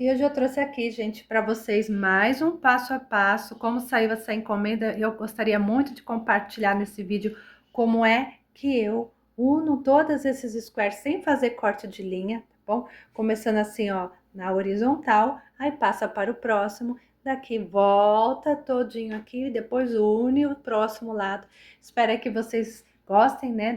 E hoje eu trouxe aqui, gente, para vocês mais um passo a passo, como saiu essa encomenda. Eu gostaria muito de compartilhar nesse vídeo como é que eu uno todos esses squares sem fazer corte de linha, tá bom? Começando assim, ó, na horizontal, aí passa para o próximo, daqui volta todinho aqui, e depois une o próximo lado. Espero que vocês gostem, né,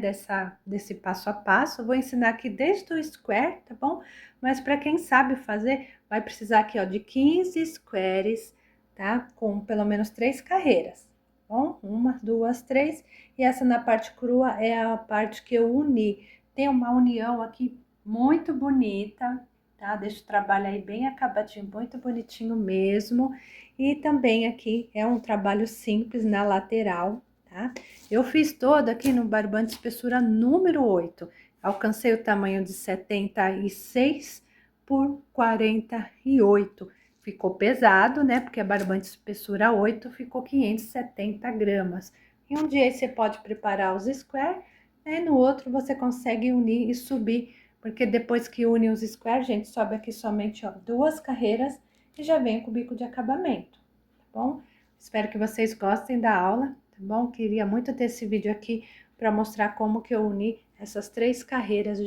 desse passo a passo. Eu vou ensinar aqui desde o square, tá bom? Mas para quem sabe fazer, vai precisar aqui, ó, de 15 squares, tá? Com pelo menos 3 carreiras, tá bom? Uma, duas, três. E essa na parte crua é a parte que eu uni. Tem uma união aqui muito bonita, tá? Deixa o trabalho aí bem acabadinho, muito bonitinho mesmo. E também aqui é um trabalho simples na lateral, tá? Eu fiz todo aqui no barbante espessura número 8. Alcancei o tamanho de 76 por 48. Ficou pesado, né? Porque a barbante espessura 8 ficou 570 gramas. E um dia aí você pode preparar os square, né? No outro você consegue unir e subir, porque depois que une os square, gente, sobe aqui somente, ó, 2 carreiras e já vem com o bico de acabamento, tá bom? Espero que vocês gostem da aula, tá bom? Queria muito ter esse vídeo aqui para mostrar como que eu uni essas 3 carreiras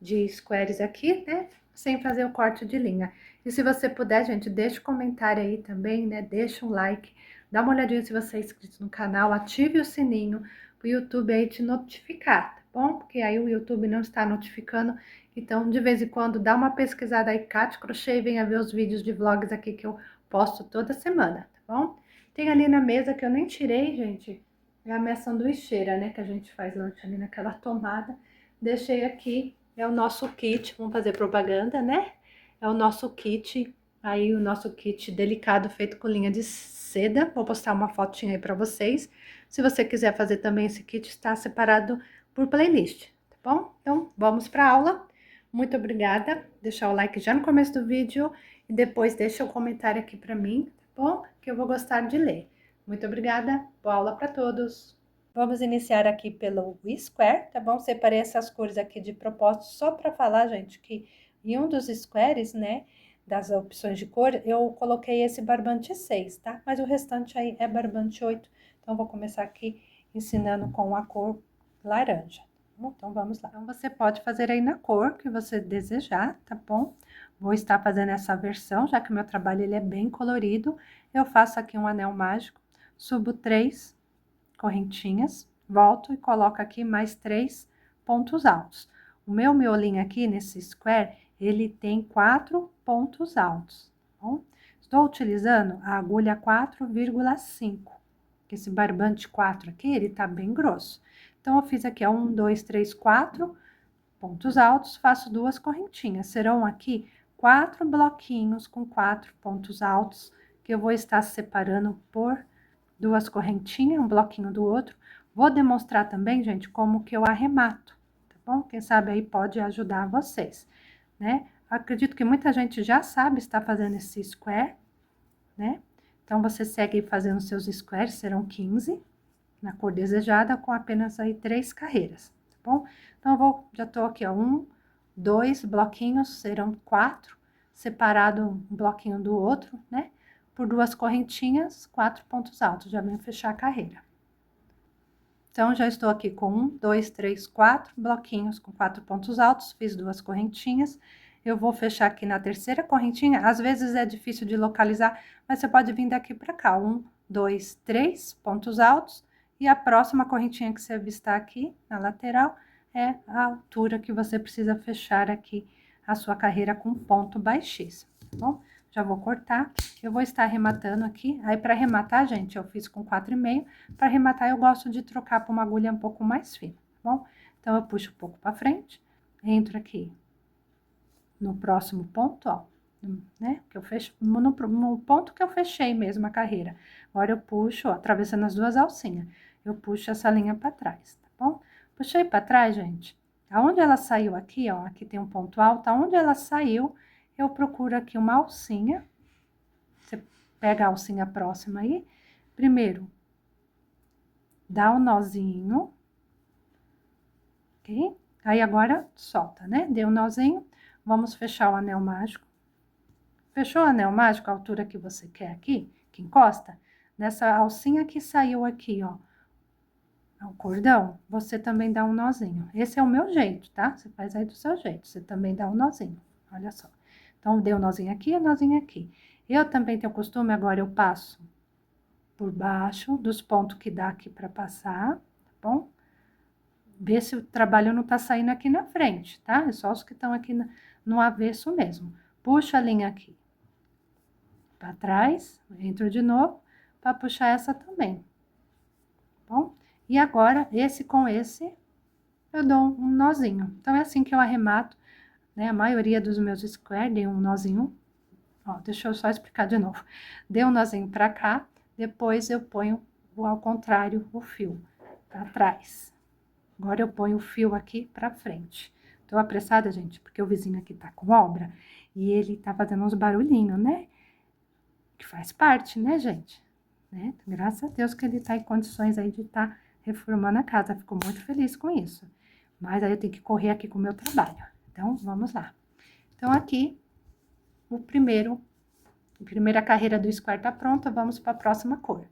de squares aqui, né? Sem fazer o corte de linha. E se você puder, gente, deixa um comentário aí também, né? Deixa um like, dá uma olhadinha se você é inscrito no canal, ative o sininho pro YouTube aí te notificar, tá bom? Porque aí o YouTube não está notificando, então de vez em quando dá uma pesquisada aí, Kati Crochê, e venha ver os vídeos de vlogs aqui que eu posto toda semana, tá bom? Tem ali na mesa que eu nem tirei, gente, é a minha sanduicheira, né? Que a gente faz lanche ali naquela tomada. Deixei aqui, é o nosso kit, vamos fazer propaganda, né? É o nosso kit, aí o nosso kit delicado feito com linha de seda. Vou postar uma fotinha aí pra vocês. Se você quiser fazer também esse kit, está separado por playlist, tá bom? Então, vamos pra aula. Muito obrigada. Deixar o like já no começo do vídeo e depois deixa o comentário aqui pra mim, tá bom? Que eu vou gostar de ler. Muito obrigada. Boa aula para todos. Vamos iniciar aqui pelo square, tá bom? Separei essas cores aqui de propósito só para falar, gente, que em um dos squares, né, das opções de cor, eu coloquei esse barbante 6, tá? Mas o restante aí é barbante 8. Então, vou começar aqui ensinando com a cor laranja. Então, vamos lá. Então, você pode fazer aí na cor que você desejar, tá bom? Vou estar fazendo essa versão, já que o meu trabalho ele é bem colorido. Eu faço aqui um anel mágico, subo 3 correntinhas, volto e coloco aqui mais 3 pontos altos. O meu miolinho aqui nesse square, ele tem 4 pontos altos, tá bom? Estou utilizando a agulha 4,5, que esse barbante 4 aqui, ele tá bem grosso. Então, eu fiz aqui, ó, 1, 2, 3, 4 pontos altos, faço 2 correntinhas. Serão aqui 4 bloquinhos com 4 pontos altos, que eu vou estar separando por 2 correntinhas, um bloquinho do outro. Vou demonstrar também, gente, como que eu arremato, tá bom? Quem sabe aí pode ajudar vocês, né? Acredito que muita gente já sabe estar fazendo esse square, né? Então, você segue fazendo seus squares, serão 15, na cor desejada, com apenas aí 3 carreiras, tá bom? Então, já tô aqui, ó, 1, 2 bloquinhos, serão 4, separado um bloquinho do outro, né? Por 2 correntinhas, 4 pontos altos, já venho fechar a carreira. Então, já estou aqui com 1, 2, 3, 4 bloquinhos com 4 pontos altos, fiz 2 correntinhas. Eu vou fechar aqui na terceira correntinha, às vezes é difícil de localizar, mas você pode vir daqui para cá, 1, 2, 3 pontos altos, e a próxima correntinha que você avistar aqui na lateral é a altura que você precisa fechar aqui a sua carreira com ponto baixíssimo, tá bom? Já vou cortar, eu vou estar arrematando aqui, aí para arrematar, gente, eu fiz com 4,5, para arrematar eu gosto de trocar por uma agulha um pouco mais fina, tá bom? Então, eu puxo um pouco para frente, entro aqui no próximo ponto, ó, né, que eu fecho, no ponto que eu fechei mesmo a carreira. Agora, eu puxo, ó, atravessando as 2 alcinhas, eu puxo essa linha para trás, tá bom? Puxei para trás, gente, aonde ela saiu aqui, ó, aqui tem um ponto alto, aonde ela saiu, eu procuro aqui uma alcinha, você pega a alcinha próxima aí, primeiro, dá um nozinho, ok? Aí, agora, solta, né? Deu um nozinho, vamos fechar o anel mágico. Fechou o anel mágico, a altura que você quer aqui, que encosta? Nessa alcinha que saiu aqui, ó, o cordão, você também dá um nozinho. Esse é o meu jeito, tá? Você faz aí do seu jeito, você também dá um nozinho, olha só. Então, dei um nozinho aqui e um nozinho aqui. Eu também tenho costume, agora eu passo por baixo dos pontos que dá aqui pra passar, tá bom? Vê se o trabalho não tá saindo aqui na frente, tá? É só os que estão aqui no avesso mesmo. Puxa a linha aqui pra trás, entro de novo, pra puxar essa também, tá bom? E agora, esse com esse, eu dou um nozinho. Então, é assim que eu arremato, né? A maioria dos meus square, dei um nozinho. Ó, deixa eu só explicar de novo. Dei um nozinho pra cá, depois eu ponho ao contrário o fio pra trás. Agora eu ponho o fio aqui pra frente. Tô apressada, gente, porque o vizinho aqui tá com obra e ele tá fazendo uns barulhinhos, né? Que faz parte, né, gente? Né? Graças a Deus que ele tá em condições aí de estar reformando a casa. Fico muito feliz com isso. Mas aí eu tenho que correr aqui com o meu trabalho. Então, vamos lá. Então, aqui, a primeira carreira do square tá pronta, vamos para a próxima cor.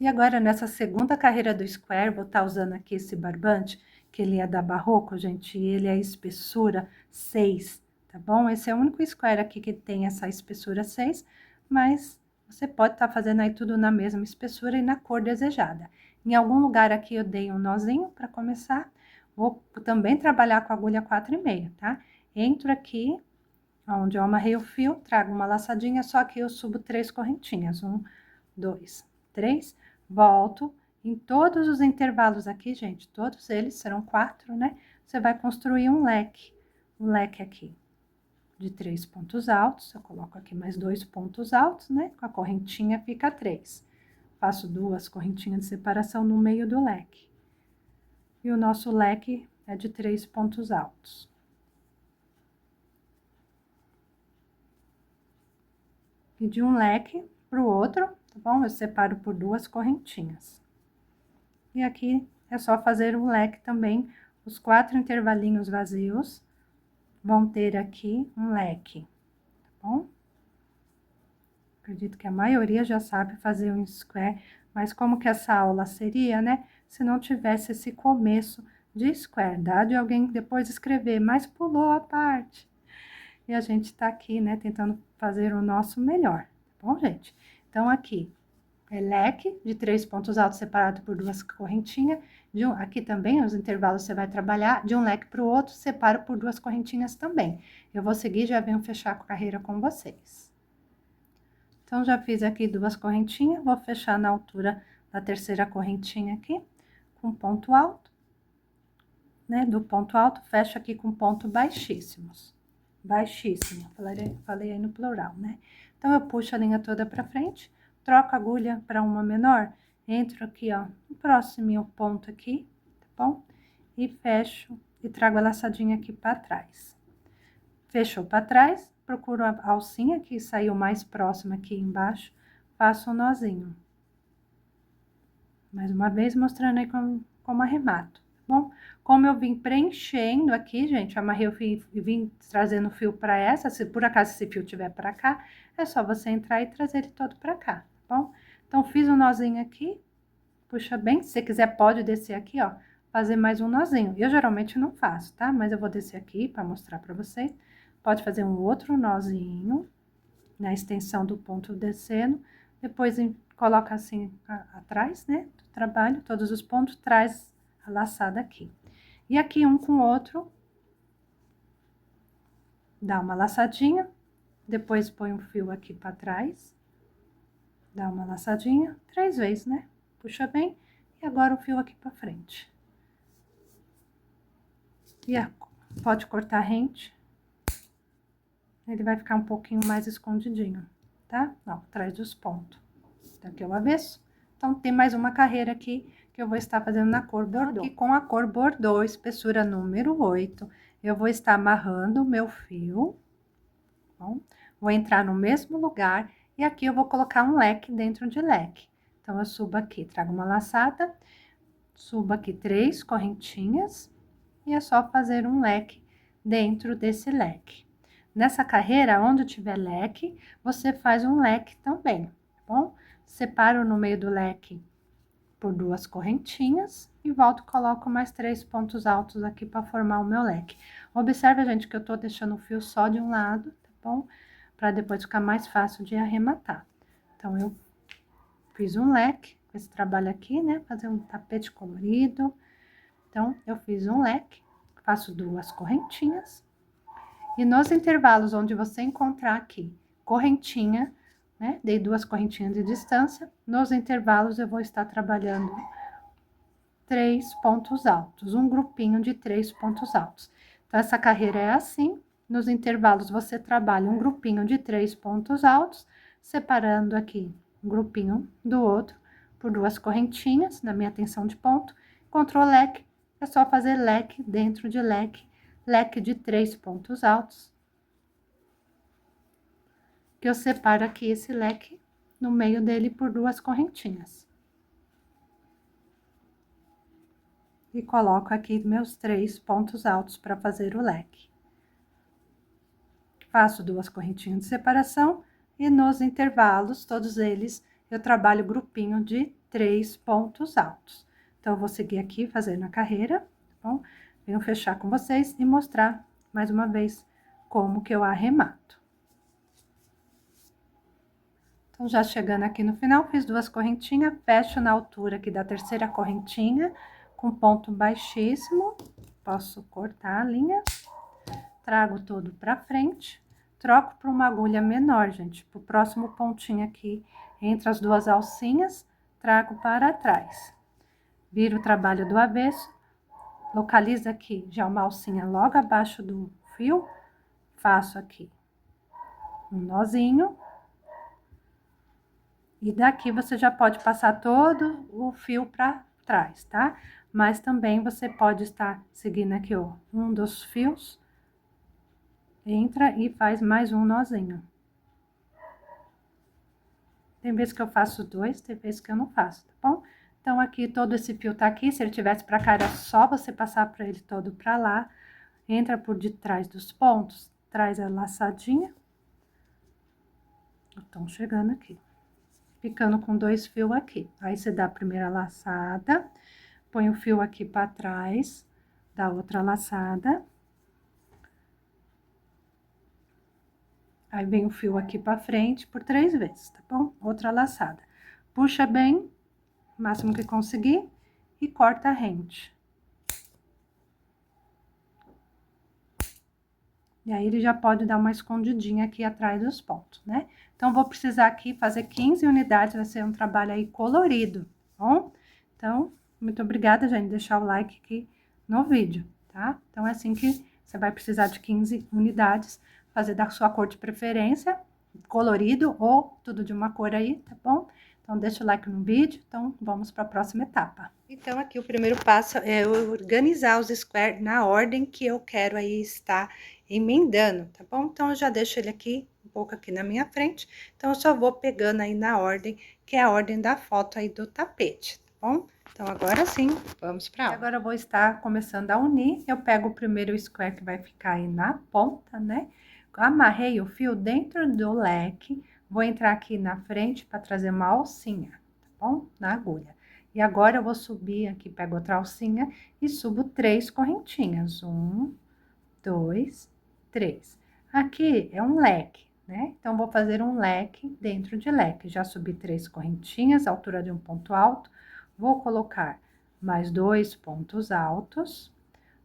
E agora, nessa segunda carreira do square, vou estar usando aqui esse barbante, que ele é da Barroco, gente, e ele é espessura 6, tá bom? Esse é o único square aqui que tem essa espessura 6, mas você pode estar fazendo aí tudo na mesma espessura e na cor desejada. Em algum lugar aqui eu dei um nozinho para começar, vou também trabalhar com a agulha 4,5, tá? Entro aqui, onde eu amarrei o fio, trago uma laçadinha, só que eu subo 3 correntinhas, 1, 2, 3, volto em todos os intervalos aqui, gente, todos eles serão 4, né? Você vai construir um leque aqui de 3 pontos altos, eu coloco aqui mais 2 pontos altos, né? Com a correntinha fica 3. Faço 2 correntinhas de separação no meio do leque. E o nosso leque é de 3 pontos altos. E de um leque pro outro, tá bom? Eu separo por 2 correntinhas. E aqui é só fazer um leque também, os 4 intervalinhos vazios vão ter aqui um leque, tá bom? Acredito que a maioria já sabe fazer um square, mas como que essa aula seria, né? Se não tivesse esse começo de square, dá de alguém depois escrever, mas pulou a parte. E a gente tá aqui, né, tentando fazer o nosso melhor, tá bom, gente? Então, aqui, é leque de 3 pontos altos separado por 2 correntinhas. Aqui também, os intervalos você vai trabalhar de um leque para o outro, separo por 2 correntinhas também. Eu vou seguir, já venho fechar a carreira com vocês. Então, já fiz aqui 2 correntinhas, vou fechar na altura da terceira correntinha aqui, com ponto alto, né? Do ponto alto, fecho aqui com ponto baixíssimos. Baixíssimo, falei aí no plural, né? Então, eu puxo a linha toda pra frente, troco a agulha para uma menor, entro aqui, ó, no próximo ponto aqui, tá bom? E fecho e trago a laçadinha aqui para trás. Fechou para trás, procuro a alcinha que saiu mais próxima aqui embaixo, faço um nozinho. Mais uma vez, mostrando aí como arremato, tá bom? Como eu vim preenchendo aqui, gente, amarrei o fio e vim trazendo o fio para essa, se por acaso esse fio tiver para cá, é só você entrar e trazer ele todo para cá, tá bom? Então, fiz um nozinho aqui, puxa bem, se você quiser pode descer aqui, ó, fazer mais um nozinho. Eu geralmente não faço, tá? Mas eu vou descer aqui para mostrar para vocês. Pode fazer um outro nozinho na extensão do ponto descendo, depois coloca assim atrás, né, do trabalho, todos os pontos, traz a laçada aqui. E aqui, um com o outro, dá uma laçadinha, depois põe um fio aqui para trás, dá uma laçadinha, 3 vezes, né? Puxa bem, e agora o fio aqui para frente. E pode cortar rente, ele vai ficar um pouquinho mais escondidinho, tá? Ó, atrás dos pontos. Tá aqui o avesso. Então, tem mais uma carreira aqui que eu vou estar fazendo na cor bordô. Aqui com a cor bordô, espessura número 8, eu vou estar amarrando o meu fio, bom? Vou entrar no mesmo lugar e aqui eu vou colocar um leque dentro de leque. Então, eu subo aqui, trago uma laçada, subo aqui 3 correntinhas e é só fazer um leque dentro desse leque. Nessa carreira, onde tiver leque, você faz um leque também, tá bom? Separo no meio do leque por 2 correntinhas e volto e coloco mais 3 pontos altos aqui para formar o meu leque. Observe, gente, que eu tô deixando o fio só de um lado, tá bom? Para depois ficar mais fácil de arrematar. Então, eu fiz um leque, com esse trabalho aqui, né? Fazer um tapete colorido. Então, eu fiz um leque, faço 2 correntinhas. E nos intervalos onde você encontrar aqui correntinha, né? Dei 2 correntinhas de distância. Nos intervalos, eu vou estar trabalhando 3 pontos altos, um grupinho de 3 pontos altos. Então, essa carreira é assim. Nos intervalos, você trabalha um grupinho de 3 pontos altos, separando aqui um grupinho do outro por 2 correntinhas, na minha tensão de ponto. Encontrou leque, é só fazer leque dentro de leque, leque de 3 pontos altos. Que eu separo aqui esse leque no meio dele por 2 correntinhas. E coloco aqui meus 3 pontos altos para fazer o leque. Faço 2 correntinhas de separação e nos intervalos, todos eles, eu trabalho grupinho de 3 pontos altos. Então, eu vou seguir aqui fazendo a carreira, tá bom? Venho fechar com vocês e mostrar mais uma vez como que eu arremato. Então, já chegando aqui no final, fiz 2 correntinhas, fecho na altura aqui da terceira correntinha, com ponto baixíssimo, posso cortar a linha, trago todo pra frente, troco por uma agulha menor, gente, pro próximo pontinho aqui, entre as 2 alcinhas, trago para trás. Viro o trabalho do avesso, localizo aqui já uma alcinha logo abaixo do fio, faço aqui um nozinho. E daqui você já pode passar todo o fio pra trás, tá? Mas também você pode estar seguindo aqui, ó, um dos fios, entra e faz mais um nozinho. Tem vezes que eu faço 2, tem vezes que eu não faço, tá bom? Então, aqui, todo esse fio tá aqui, se ele tivesse pra cá, era só você passar pra ele todo pra lá, entra por detrás dos pontos, traz a laçadinha. Estão chegando aqui. Ficando com 2 fios aqui. Aí, você dá a primeira laçada, põe o fio aqui pra trás, dá outra laçada. Aí, vem o fio aqui pra frente por 3 vezes, tá bom? Outra laçada. Puxa bem, o máximo que conseguir, e corta a rente. E aí, ele já pode dar uma escondidinha aqui atrás dos pontos, né? Então, vou precisar aqui fazer 15 unidades, vai ser um trabalho aí colorido, tá bom? Então, muito obrigada, gente, deixar o like aqui no vídeo, tá? Então, é assim que você vai precisar de 15 unidades, fazer da sua cor de preferência, colorido ou tudo de uma cor aí, tá bom? Então, deixa o like no vídeo, então, vamos para a próxima etapa. Então, aqui o primeiro passo é eu organizar os squares na ordem que eu quero aí estar emendando, tá bom? Então, eu já deixo ele aqui, um pouco aqui na minha frente, então, eu só vou pegando aí na ordem, que é a ordem da foto aí do tapete, tá bom? Então, agora sim, vamos pra aula. Agora, eu vou estar começando a unir, eu pego o primeiro square que vai ficar aí na ponta, né? Amarrei o fio dentro do leque, vou entrar aqui na frente para trazer uma alcinha, tá bom? Na agulha. E agora, eu vou subir aqui, pego outra alcinha e subo 3 correntinhas. 1, 2, 3. Aqui é um leque, né? Então, vou fazer um leque dentro de leque. Já subi 3 correntinhas, altura de um ponto alto. Vou colocar mais 2 pontos altos.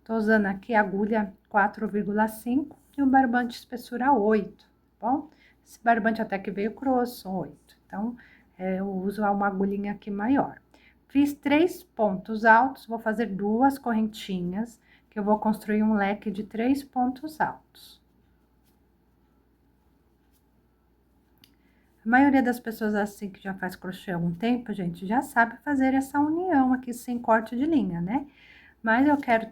Tô usando aqui a agulha 4,5 e o barbante espessura 8, tá bom? Esse barbante até que veio grosso, 8. Então, eu uso uma agulhinha aqui maior. Fiz 3 pontos altos, vou fazer 2 correntinhas, que eu vou construir um leque de 3 pontos altos. A maioria das pessoas assim que já faz crochê há algum tempo, gente, já sabe fazer essa união aqui sem corte de linha, né? Mas eu quero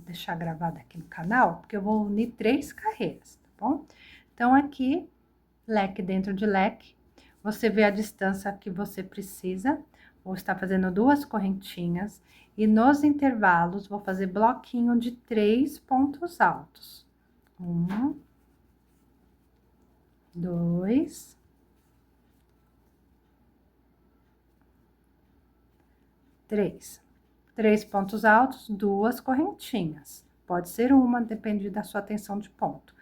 deixar gravado aqui no canal, porque eu vou unir 3 carreiras, tá bom? Então, aqui, leque dentro de leque, você vê a distância que você precisa. Vou estar fazendo 2 correntinhas e nos intervalos vou fazer bloquinho de 3 pontos altos. 1, 2, 3. 3 pontos altos, 2 correntinhas. Pode ser uma, depende da sua tensão de ponto.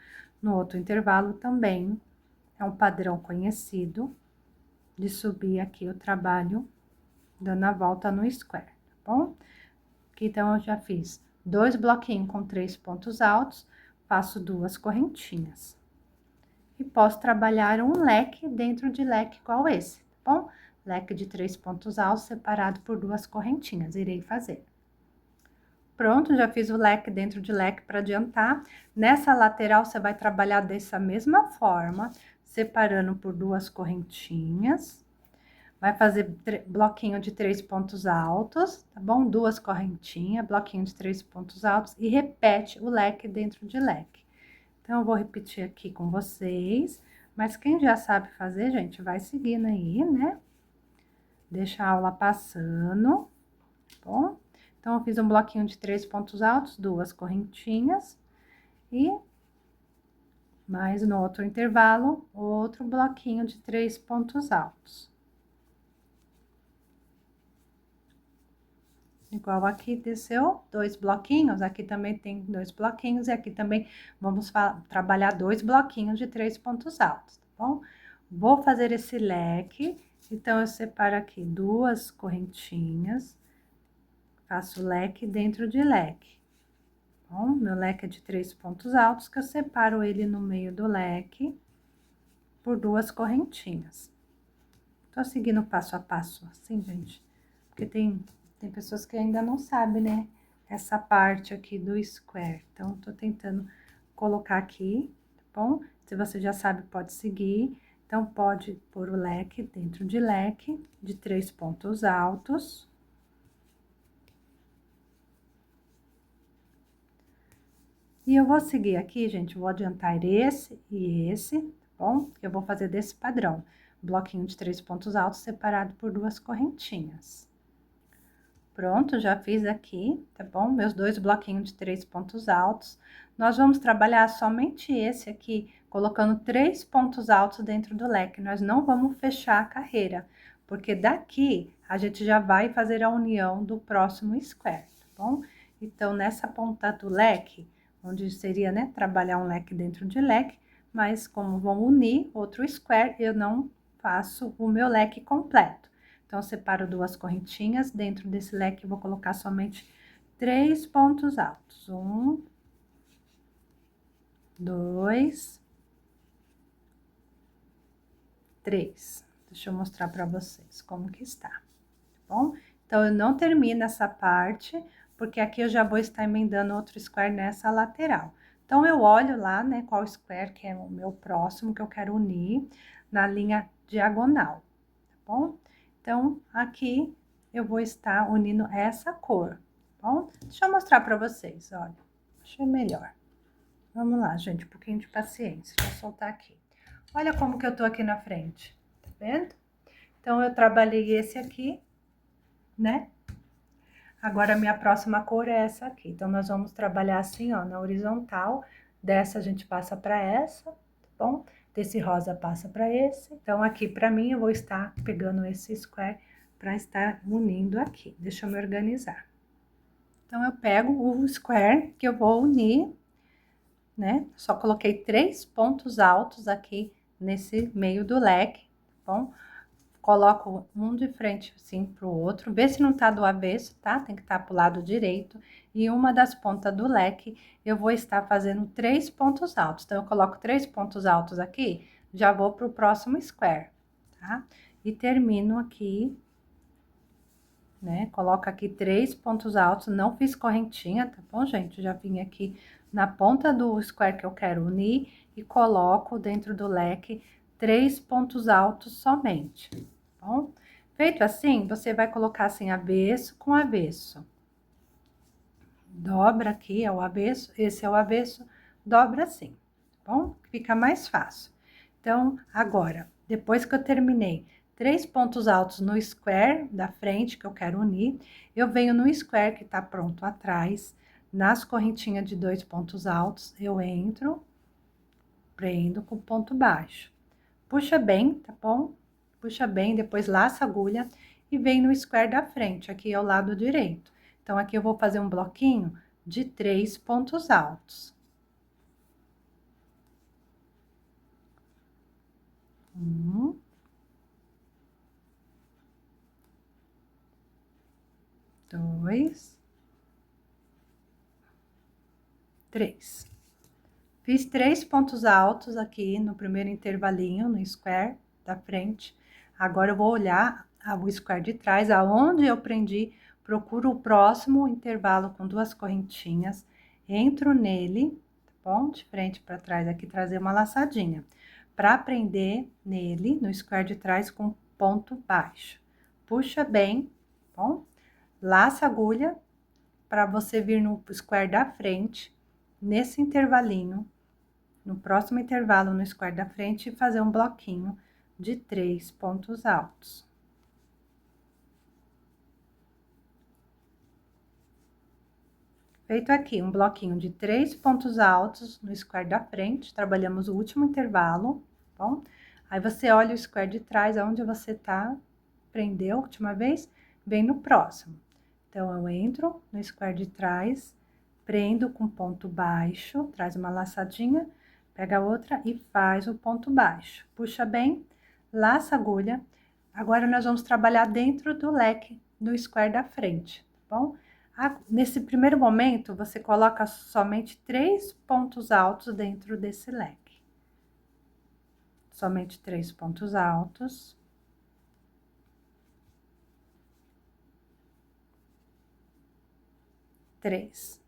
No outro intervalo também é um padrão conhecido de subir aqui o trabalho dando a volta no square, tá bom? Aqui, então, eu já fiz 2 bloquinhos com 3 pontos altos, faço 2 correntinhas. E posso trabalhar um leque dentro de leque igual esse, tá bom? Leque de 3 pontos altos separado por 2 correntinhas, irei fazer. Pronto, já fiz o leque dentro de leque para adiantar. Nessa lateral, você vai trabalhar dessa mesma forma, separando por 2 correntinhas. Vai fazer bloquinho de 3 pontos altos, tá bom? 2 correntinhas, bloquinho de 3 pontos altos e repete o leque dentro de leque. Então, eu vou repetir aqui com vocês, mas quem já sabe fazer, gente, vai seguindo aí, né? Deixa a aula passando, tá bom? Então, eu fiz um bloquinho de 3 pontos altos, 2 correntinhas e mais no outro intervalo, outro bloquinho de 3 pontos altos. Igual aqui desceu 2 bloquinhos, aqui também tem 2 bloquinhos, e aqui também vamos trabalhar 2 bloquinhos de 3 pontos altos, tá bom? Vou fazer esse leque, então, eu separo aqui 2 correntinhas, faço leque dentro de leque. Bom, meu leque é de 3 pontos altos, que eu separo ele no meio do leque por 2 correntinhas. Tô seguindo passo a passo, assim, gente, porque tem pessoas que ainda não sabem, né? Essa parte aqui do square. Então, tô tentando colocar aqui, tá bom? Se você já sabe, pode seguir. Então, pode pôr o leque dentro de leque de 3 pontos altos. E eu vou seguir aqui, gente, vou adiantar esse e esse, tá bom? Eu vou fazer desse padrão. Bloquinho de 3 pontos altos separado por 2 correntinhas. Pronto, já fiz aqui, tá bom? Meus 2 bloquinhos de 3 pontos altos. Nós vamos trabalhar somente esse aqui, colocando 3 pontos altos dentro do leque. Nós não vamos fechar a carreira, porque daqui a gente já vai fazer a união do próximo square, tá bom? Então, nessa ponta do leque, onde seria, né, trabalhar um leque dentro de leque, mas como vão unir outro square, eu não faço o meu leque completo. Então, eu separo 2 correntinhas, dentro desse leque, eu vou colocar somente 3 pontos altos. 1, 2, 3. Deixa eu mostrar para vocês como que está, tá bom? Então, eu não termino essa parte, porque aqui eu já vou estar emendando outro square nessa lateral. Então, eu olho lá, né, qual square que é o meu próximo, que eu quero unir na linha diagonal, tá bom? Então, aqui eu vou estar unindo essa cor, tá bom? Deixa eu mostrar pra vocês, olha. Achei melhor. Vamos lá, gente, um pouquinho de paciência. Vou soltar aqui. Olha como que eu tô aqui na frente, tá vendo? Então, eu trabalhei esse aqui, né? Agora, a minha próxima cor é essa aqui. Então, nós vamos trabalhar assim, ó, na horizontal. Dessa, a gente passa pra essa, tá bom? Desse rosa passa para esse. Então, aqui para mim, eu vou estar pegando esse square para estar unindo aqui. Deixa eu me organizar. Então, eu pego o square que eu vou unir, né? Só coloquei 3 pontos altos aqui nesse meio do leque, tá bom? Coloco um de frente assim pro outro, vê se não tá do avesso, tá? Tem que estar pro lado direito. E uma das pontas do leque, eu vou estar fazendo 3 pontos altos. Então, eu coloco 3 pontos altos aqui, já vou pro próximo square, tá? E termino aqui, né? Coloco aqui 3 pontos altos, não fiz correntinha, tá bom, gente? Já vim aqui na ponta do square que eu quero unir e coloco dentro do leque 3 pontos altos somente, tá bom? Feito assim, você vai colocar assim, avesso com avesso. Dobra aqui, é o avesso, esse é o avesso, dobra assim, tá bom? Fica mais fácil. Então, agora, depois que eu terminei 3 pontos altos no square da frente, que eu quero unir, eu venho no square que tá pronto atrás, nas correntinhas de 2 pontos altos, eu entro, prendo com ponto baixo. Puxa bem, tá bom? Puxa bem, depois laça a agulha e vem no square da frente, aqui ao lado direito. Então, aqui eu vou fazer um bloquinho de 3 pontos altos. 1, 2, 3. Fiz 3 pontos altos aqui no primeiro intervalinho, no square da frente. Agora eu vou olhar o square de trás, aonde eu prendi, procuro o próximo intervalo com 2 correntinhas, entro nele, tá bom? De frente para trás aqui, trazer uma laçadinha. Para prender nele, no square de trás, com ponto baixo. Puxa bem, tá bom? Laça a agulha para você vir no square da frente, nesse intervalinho, no próximo intervalo no square da frente, e fazer um bloquinho de 3 pontos altos. Feito aqui um bloquinho de 3 pontos altos no square da frente, trabalhamos o último intervalo, tá bom? Aí você olha o square de trás, aonde você tá, prendeu a última vez, vem no próximo. Então, eu entro no square de trás, prendo com ponto baixo, traz uma laçadinha, pega outra e faz o ponto baixo. Puxa bem, laça a agulha. Agora, nós vamos trabalhar dentro do leque do square da frente, tá bom? Nesse primeiro momento, você coloca somente 3 pontos altos dentro desse leque. Somente 3 pontos altos. Três.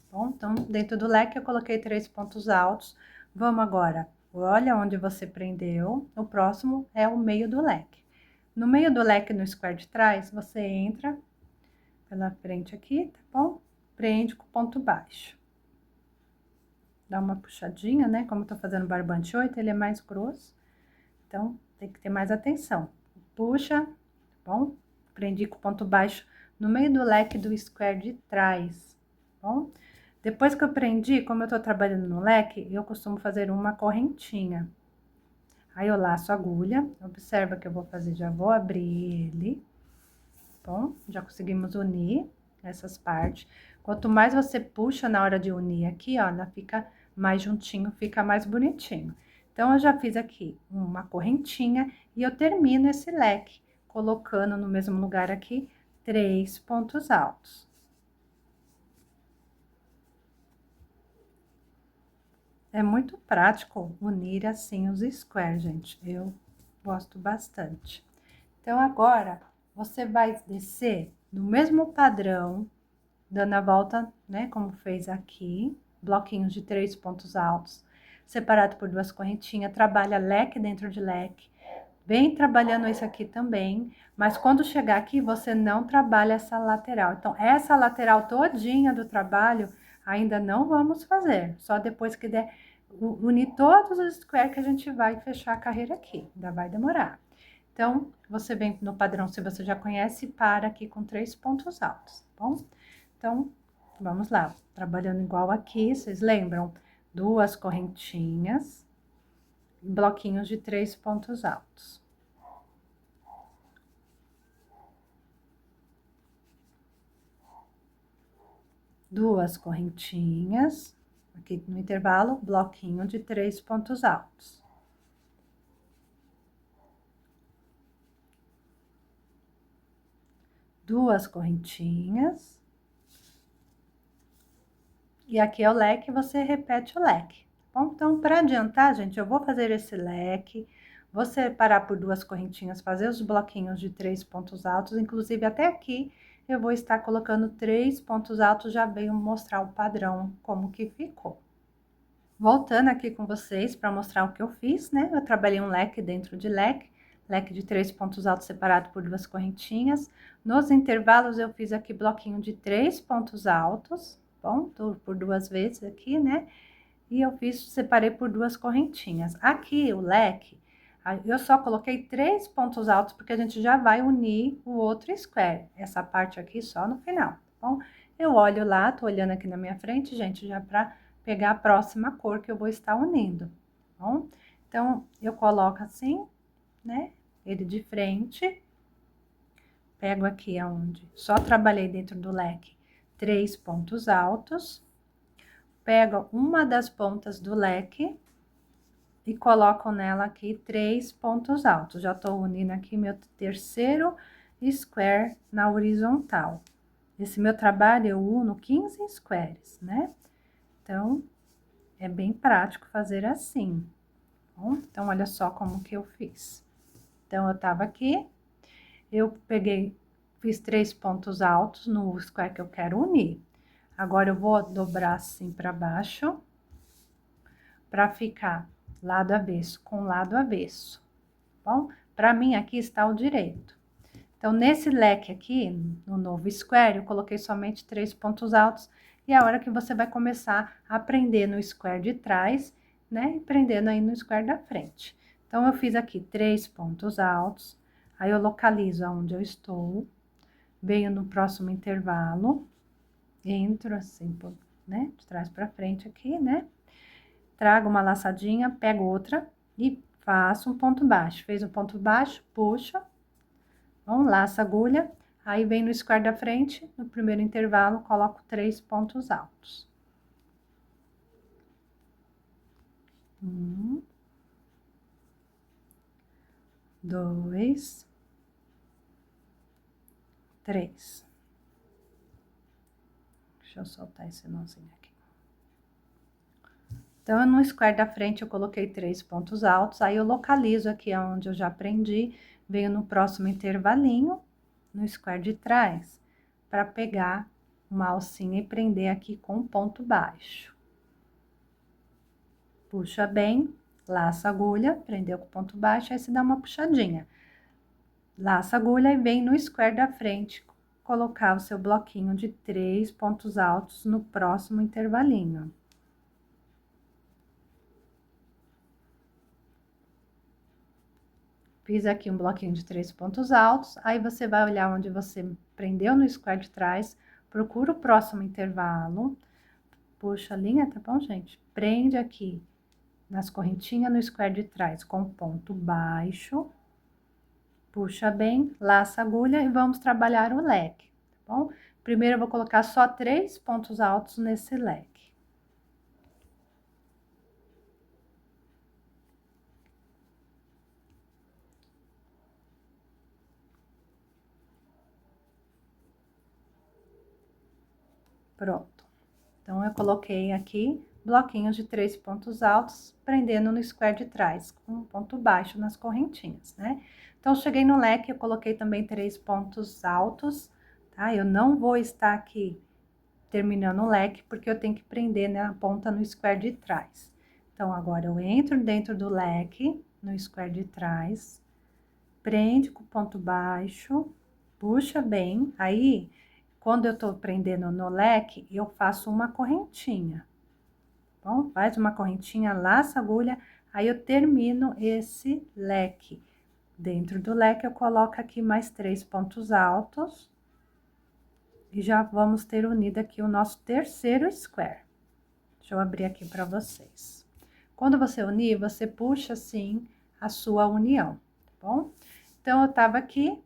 Bom, então, dentro do leque eu coloquei 3 pontos altos. Vamos agora, olha onde você prendeu, o próximo é o meio do leque. No meio do leque, no square de trás, você entra pela frente aqui, tá bom? Prende com ponto baixo. Dá uma puxadinha, né? Como eu tô fazendo barbante 8, ele é mais grosso, então tem que ter mais atenção. Puxa, tá bom? Prendi com ponto baixo no meio do leque do square de trás, tá bom? Depois que eu prendi, como eu tô trabalhando no leque, eu costumo fazer uma correntinha. Aí eu laço a agulha, observa que eu vou fazer, já vou abrir ele, bom? Já conseguimos unir essas partes. Quanto mais você puxa na hora de unir aqui, ó, ela fica mais juntinho, fica mais bonitinho. Então, eu já fiz aqui uma correntinha e eu termino esse leque, colocando no mesmo lugar aqui 3 pontos altos. É muito prático unir assim os squares, gente. Eu gosto bastante. Então, agora, você vai descer no mesmo padrão, dando a volta, né, como fez aqui, bloquinhos de 3 pontos altos, separado por 2 correntinhas, trabalha leque dentro de leque. Vem trabalhando isso aqui também, mas quando chegar aqui, você não trabalha essa lateral. Então, essa lateral todinha do trabalho, ainda não vamos fazer, só depois que der, unir todos os squares que a gente vai fechar a carreira aqui, ainda vai demorar. Então, você vem no padrão, se você já conhece, para aqui com 3 pontos altos, tá bom? Então, vamos lá, trabalhando igual aqui, vocês lembram? 2 correntinhas, bloquinhos de 3 pontos altos. Duas correntinhas, aqui no intervalo, bloquinho de 3 pontos altos. Duas correntinhas. E aqui é o leque, você repete o leque, tá bom? Então, para adiantar, gente, eu vou fazer esse leque, vou separar por 2 correntinhas, fazer os bloquinhos de 3 pontos altos, inclusive até aqui eu vou estar colocando 3 pontos altos, já venho mostrar o padrão, como que ficou. Voltando aqui com vocês para mostrar o que eu fiz, né? Eu trabalhei um leque dentro de leque, leque de 3 pontos altos separado por 2 correntinhas. Nos intervalos, eu fiz aqui bloquinho de 3 pontos altos, bom? Por 2 vezes aqui, né? E eu separei por 2 correntinhas. Aqui, o leque, eu só coloquei 3 pontos altos, porque a gente já vai unir o outro square. Essa parte aqui só no final, tá bom? Eu olho lá, tô olhando aqui na minha frente, gente, já pra pegar a próxima cor que eu vou estar unindo, tá bom? Então, eu coloco assim, né? Ele de frente. Pego aqui aonde só trabalhei dentro do leque 3 pontos altos. Pego uma das pontas do leque e coloco nela aqui 3 pontos altos. Já tô unindo aqui meu terceiro square na horizontal. Esse meu trabalho eu uno 15 squares, né? Então, é bem prático fazer assim. Bom, então, olha só como que eu fiz. Então, eu tava aqui, eu peguei, fiz 3 pontos altos no square que eu quero unir. Agora, eu vou dobrar assim pra baixo, pra ficar lado avesso com lado avesso, bom? Pra mim, aqui está o direito. Então, nesse leque aqui, no novo square, eu coloquei somente 3 pontos altos, e é a hora que você vai começar a prender no square de trás, né? E prendendo aí no square da frente. Então, eu fiz aqui 3 pontos altos, aí eu localizo aonde eu estou, venho no próximo intervalo, entro assim, né? De trás pra frente aqui, né? Trago uma laçadinha, pego outra e faço um ponto baixo. Fez um ponto baixo, puxa. Vamos, laça a agulha, aí vem no square da frente, no primeiro intervalo, coloco 3 pontos altos. 1, 2, 3. Deixa eu soltar esse nozinho aqui. Então, no square da frente, eu coloquei 3 pontos altos, aí eu localizo aqui onde eu já prendi, venho no próximo intervalinho, no square de trás, para pegar uma alcinha e prender aqui com um ponto baixo. Puxa bem, laça a agulha, prendeu com ponto baixo, aí você dá uma puxadinha. Laça a agulha e vem no square da frente, colocar o seu bloquinho de 3 pontos altos no próximo intervalinho. Fiz aqui um bloquinho de 3 pontos altos, aí você vai olhar onde você prendeu no square de trás, procura o próximo intervalo, puxa a linha, tá bom, gente? Prende aqui nas correntinhas no square de trás com ponto baixo, puxa bem, laça a agulha e vamos trabalhar o leque, tá bom? Primeiro eu vou colocar só 3 pontos altos nesse leque. Pronto. Então, eu coloquei aqui bloquinhos de 3 pontos altos, prendendo no square de trás, com um ponto baixo nas correntinhas, né? Então, cheguei no leque, eu coloquei também 3 pontos altos, tá? Eu não vou estar aqui terminando o leque, porque eu tenho que prender na ponta no square de trás. Então, agora eu entro dentro do leque, no square de trás, prende com ponto baixo, puxa bem, aí quando eu tô prendendo no leque, eu faço uma correntinha. Bom, faz uma correntinha, laça a agulha, aí eu termino esse leque. Dentro do leque, eu coloco aqui mais 3 pontos altos. E já vamos ter unido aqui o nosso terceiro square. Deixa eu abrir aqui para vocês. Quando você unir, você puxa assim a sua união, tá bom? Então, eu tava aqui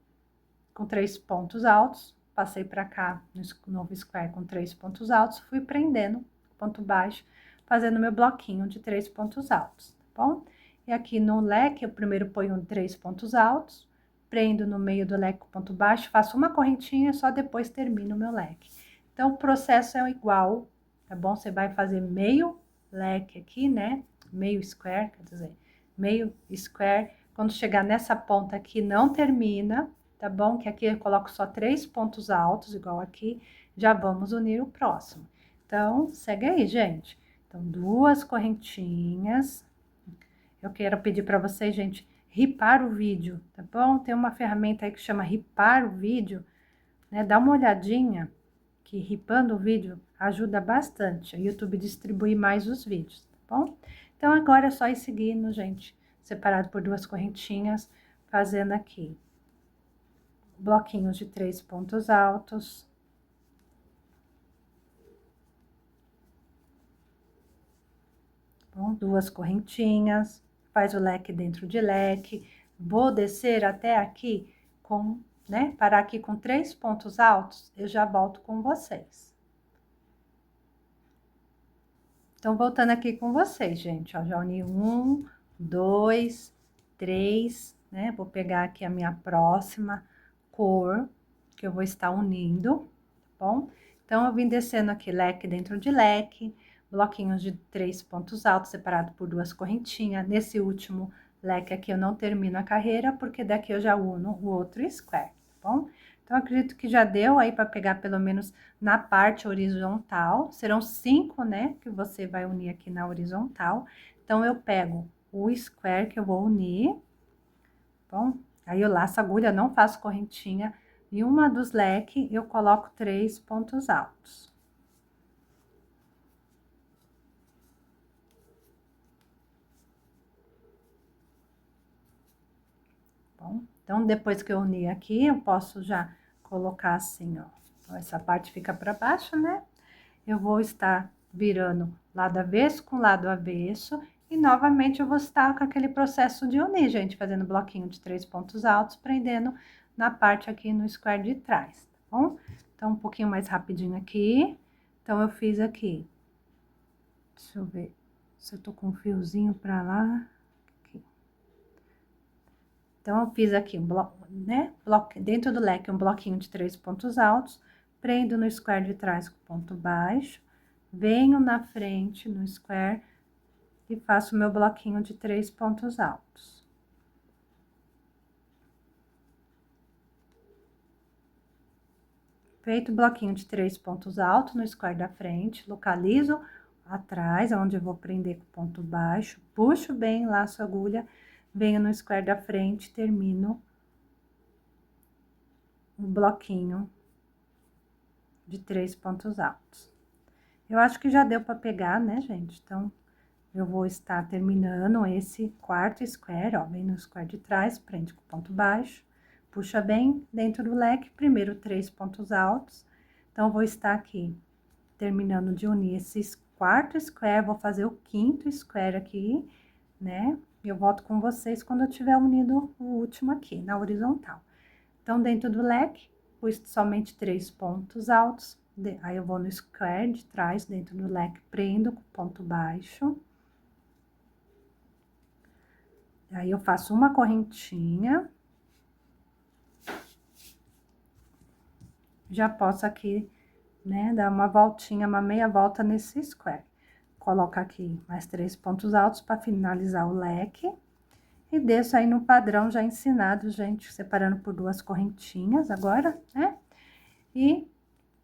com 3 pontos altos, passei para cá no novo square com 3 pontos altos, fui prendendo ponto baixo, fazendo meu bloquinho de 3 pontos altos, tá bom? E aqui no leque, eu primeiro ponho 3 pontos altos, prendo no meio do leque com ponto baixo, faço uma correntinha, só depois termino o meu leque. Então, o processo é igual, tá bom? Você vai fazer meio leque aqui, né? Meio square, quer dizer, meio square. Quando chegar nessa ponta aqui, não termina, tá bom? Que aqui eu coloco só 3 pontos altos, igual aqui, já vamos unir o próximo. Então, segue aí, gente. Então, 2 correntinhas. Eu quero pedir para vocês, gente, ripar o vídeo, tá bom? Tem uma ferramenta aí que chama ripar o vídeo, né? Dá uma olhadinha, que ripando o vídeo ajuda bastante o YouTube distribuir mais os vídeos, tá bom? Então, agora é só ir seguindo, gente, separado por 2 correntinhas, fazendo aqui bloquinhos de 3 pontos altos. Bom, 2 correntinhas, faz o leque dentro de leque. Vou descer até aqui com, né, parar aqui com 3 pontos altos, eu já volto com vocês. Então, voltando aqui com vocês, gente, ó, já uni 1, 2, 3, né? Vou pegar aqui a minha próxima cor, que eu vou estar unindo, tá bom? Então, eu vim descendo aqui leque dentro de leque, bloquinhos de 3 pontos altos, separado por 2 correntinhas. Nesse último leque aqui, eu não termino a carreira, porque daqui eu já uno o outro square, tá bom? Então, acredito que já deu aí para pegar pelo menos na parte horizontal. Serão 5, né, que você vai unir aqui na horizontal. Então, eu pego o square que eu vou unir, bom? Aí, eu laço a agulha, não faço correntinha. E uma dos leques, eu coloco 3 pontos altos. Bom, então, depois que eu unir aqui, eu posso já colocar assim, ó. Então, essa parte fica para baixo, né? Eu vou estar virando lado avesso com lado avesso. E, novamente, eu vou estar com aquele processo de unir, gente, fazendo bloquinho de 3 pontos altos, prendendo na parte aqui no square de trás, tá bom? Então, um pouquinho mais rapidinho aqui. Então, eu fiz aqui. Deixa eu ver se eu tô com um fiozinho pra lá. Então, eu fiz aqui um bloco, né? Dentro do leque, um bloquinho de 3 pontos altos, prendo no square de trás com ponto baixo, venho na frente no square e faço meu bloquinho de 3 pontos altos. Feito o bloquinho de 3 pontos altos no square da frente, localizo atrás, onde eu vou prender com ponto baixo, puxo bem, laço a agulha, venho no square da frente, termino um bloquinho de 3 pontos altos. Eu acho que já deu para pegar, né, gente? Então, eu vou estar terminando esse quarto square, ó, vem no square de trás, prende com ponto baixo, puxa bem dentro do leque, primeiro 3 pontos altos. Então, vou estar aqui terminando de unir esses quarto square, vou fazer o quinto square aqui, né? Eu volto com vocês quando eu tiver unido o último aqui, na horizontal. Então, dentro do leque, pus somente 3 pontos altos, aí eu vou no square de trás, dentro do leque, prendo com ponto baixo. Aí, eu faço uma correntinha. Já posso aqui, né, dar uma voltinha, uma meia volta nesse square. Coloco aqui mais 3 pontos altos para finalizar o leque. E desço aí no padrão já ensinado, gente, separando por 2 correntinhas agora, né? E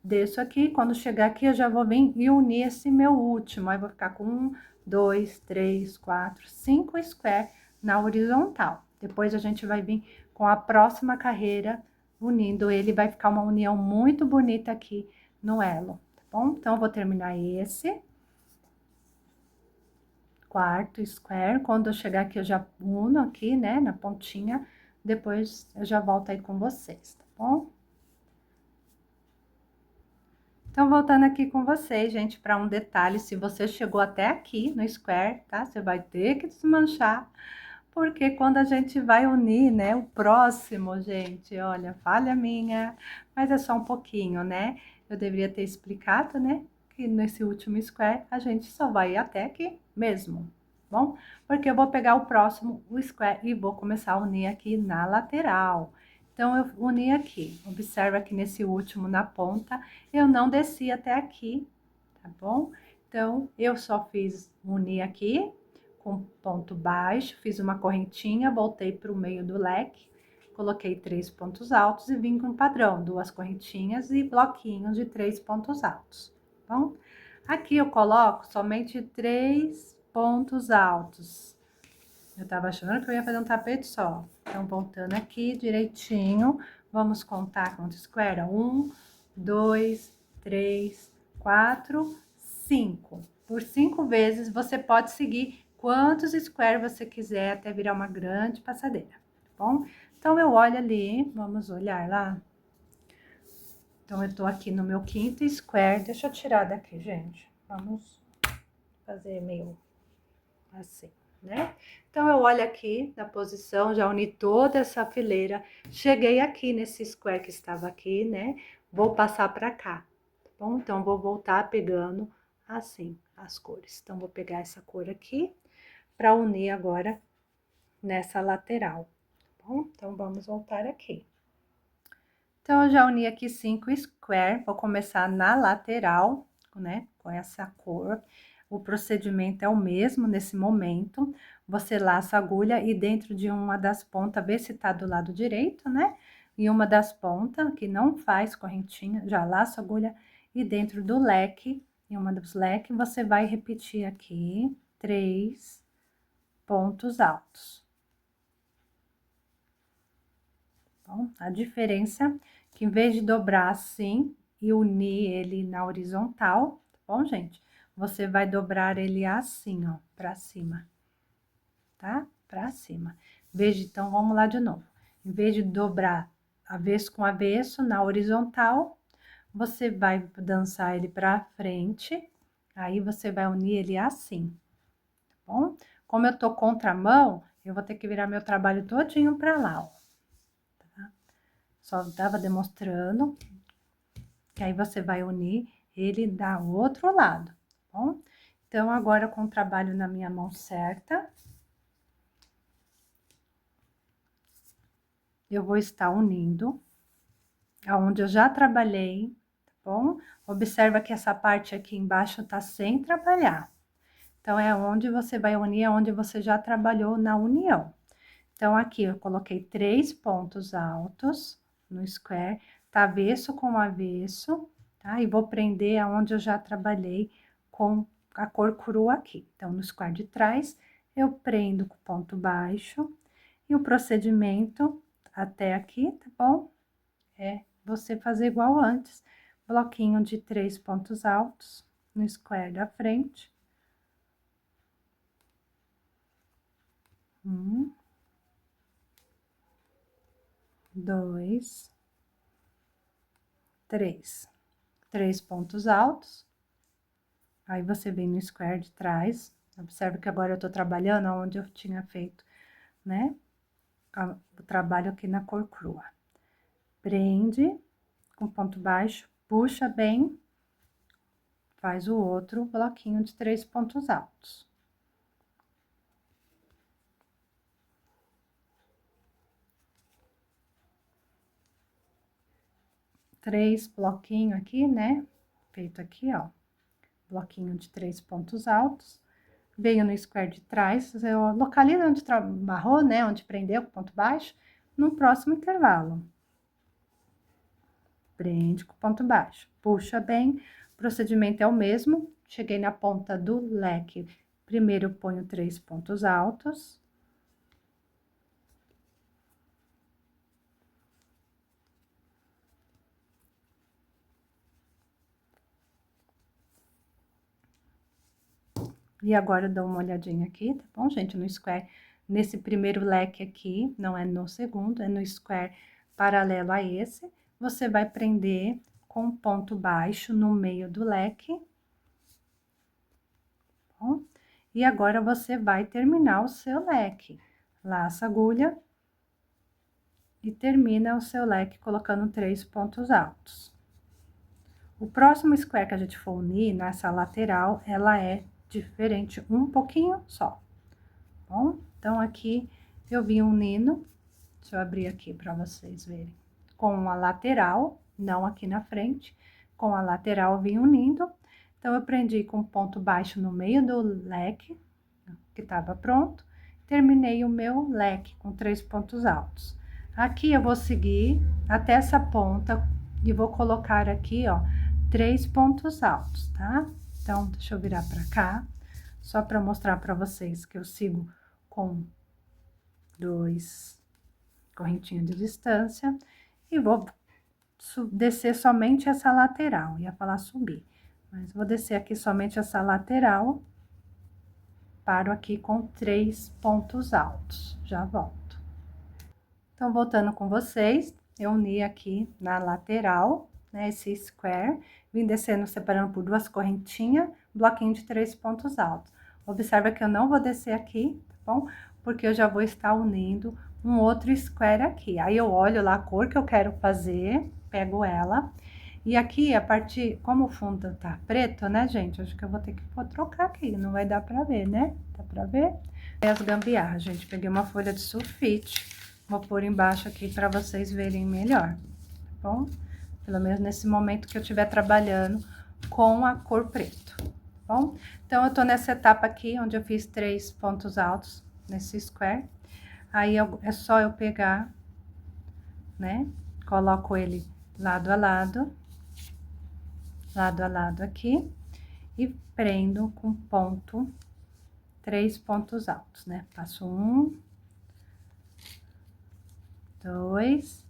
desço aqui, quando chegar aqui, eu já vou vir e unir esse meu último. Aí, vou ficar com 1, 2, 3, 4, 5 square na horizontal. Depois, a gente vai vir com a próxima carreira, unindo ele, vai ficar uma união muito bonita aqui no elo, tá bom? Então, eu vou terminar esse quarto square. Quando eu chegar aqui, eu já uno aqui, né, na pontinha. Depois, eu já volto aí com vocês, tá bom? Então, voltando aqui com vocês, gente, para um detalhe, se você chegou até aqui no square, tá? Você vai ter que desmanchar, porque quando a gente vai unir, né, o próximo, gente, olha, falha minha, mas é só um pouquinho, né? Eu deveria ter explicado, né, que nesse último square a gente só vai até aqui mesmo, bom? Porque eu vou pegar o próximo, o square, e vou começar a unir aqui na lateral. Então, eu uni aqui, observa que nesse último, na ponta, eu não desci até aqui, tá bom? Então, eu só fiz unir aqui, com ponto baixo, fiz uma correntinha, voltei para o meio do leque, coloquei 3 pontos altos e vim com padrão, 2 correntinhas e bloquinhos de 3 pontos altos, tá bom? Aqui eu coloco somente 3 pontos altos. Eu tava achando que eu ia fazer um tapete só. Então, voltando aqui direitinho, vamos contar quantos square? 1, 2, 3, 4, 5. Por 5 vezes, você pode seguir quantos square você quiser até virar uma grande passadeira, tá bom? Então, eu olho ali, vamos olhar lá. Então, eu tô aqui no meu quinto square. Deixa eu tirar daqui, gente. Vamos fazer meio assim. né? Então, eu olho aqui na posição, já uni toda essa fileira, cheguei aqui nesse square que estava aqui, né? Vou passar para cá, tá bom? Então, vou voltar pegando assim as cores. Então, vou pegar essa cor aqui para unir agora nessa lateral, tá bom? Então, vamos voltar aqui. Então, eu já uni aqui 5 square, vou começar na lateral, né, com essa cor. O procedimento é o mesmo nesse momento. Você laça a agulha e dentro de uma das pontas, vê se tá do lado direito, né? E uma das pontas, que não faz correntinha, já laça a agulha e dentro do leque, em uma dos leques, você vai repetir aqui 3 pontos altos. Bom, a diferença é que em vez de dobrar assim e unir ele na horizontal, tá bom, gente? Você vai dobrar ele assim, ó, pra cima, tá? Pra cima. Veja, então, vamos lá de novo. Em vez de dobrar avesso com avesso na horizontal, você vai dançar ele pra frente, aí você vai unir ele assim, tá bom? Como eu tô contramão, eu vou ter que virar meu trabalho todinho pra lá, ó. Só estava demonstrando que aí você vai unir ele da outro lado, tá bom? Então, agora com o trabalho na minha mão certa, eu vou estar unindo aonde eu já trabalhei, tá bom? Observa que essa parte aqui embaixo tá sem trabalhar. Então, é onde você vai unir, é onde você já trabalhou na união. Então, aqui eu coloquei 3 pontos altos no square, tá avesso com avesso, tá? E vou prender aonde eu já trabalhei com a cor crua aqui. Então, no square de trás, eu prendo com ponto baixo, e o procedimento até aqui, tá bom? É você fazer igual antes, bloquinho de 3 pontos altos no square da frente. 1, 2, 3. 3 pontos altos. Aí, você vem no square de trás. Observe que agora eu tô trabalhando onde eu tinha feito, né? O trabalho aqui na cor crua. Prende com ponto baixo, puxa bem, faz o outro bloquinho de 3 pontos altos. Três bloquinhos aqui, né? Feito aqui, ó. Bloquinho de 3 pontos altos. Venho no square de trás, eu localizo onde barrou, né? Onde prendeu com ponto baixo, no próximo intervalo. Prende com ponto baixo, puxa bem, o procedimento é o mesmo. Cheguei na ponta do leque, primeiro eu ponho 3 pontos altos. E agora eu dou uma olhadinha aqui, tá bom, gente? No square, nesse primeiro leque aqui, não é no segundo, é no square paralelo a esse, você vai prender com ponto baixo no meio do leque, tá bom? E agora você vai terminar o seu leque. Laça a agulha e termina o seu leque colocando 3 pontos altos. O próximo square que a gente for unir nessa lateral, ela é diferente um pouquinho só, tá bom? Então, aqui eu vim unindo, deixa eu abrir aqui para vocês verem, com a lateral, não aqui na frente, com a lateral eu vim unindo. Então, eu prendi com ponto baixo no meio do leque, que estava pronto, terminei o meu leque com 3 pontos altos. Aqui eu vou seguir até essa ponta e vou colocar aqui, ó, 3 pontos altos, tá? Então, deixa eu virar pra cá, só pra mostrar pra vocês que eu sigo com 2 correntinhas de distância e vou descer somente essa lateral, ia falar subir, mas vou descer aqui somente essa lateral. Paro aqui com 3 pontos altos, já volto. Então, voltando com vocês, eu uni aqui na lateral, né, esse square, vim descendo, separando por 2 correntinhas, bloquinho de 3 pontos altos. Observa que eu não vou descer aqui, tá bom? Porque eu já vou estar unindo um outro square aqui. Aí eu olho lá a cor que eu quero fazer, pego ela. E aqui, a partir, como o fundo tá preto, né, gente? Acho que eu vou ter que trocar aqui, não vai dar pra ver, né? Dá pra ver? E as gambiarras, gente, peguei uma folha de sulfite, vou pôr embaixo aqui pra vocês verem melhor, tá bom? Pelo menos nesse momento que eu estiver trabalhando com a cor preto, tá bom? Então, eu tô nessa etapa aqui, onde eu fiz 3 pontos altos nesse square. Aí, é só eu pegar, né? Coloco ele lado a lado aqui, e prendo com ponto, 3 pontos altos, né? Passo 1, 2,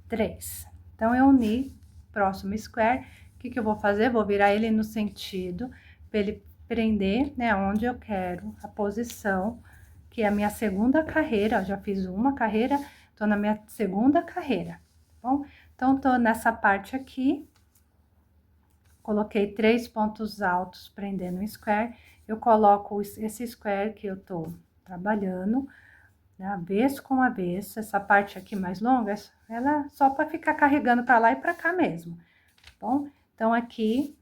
3. Então, eu uni próximo square. O que que eu vou fazer? Vou virar ele no sentido, para ele prender, né? Onde eu quero, a posição, que é a minha segunda carreira. Eu já fiz uma carreira, tô na minha segunda carreira, tá bom? Então, tô nessa parte aqui. Coloquei 3 pontos altos prendendo o square. Eu coloco esse square que eu tô trabalhando, né, avesso com avesso. Essa parte aqui mais longa, ela é só para ficar carregando para lá e para cá mesmo, tá bom? Então, aqui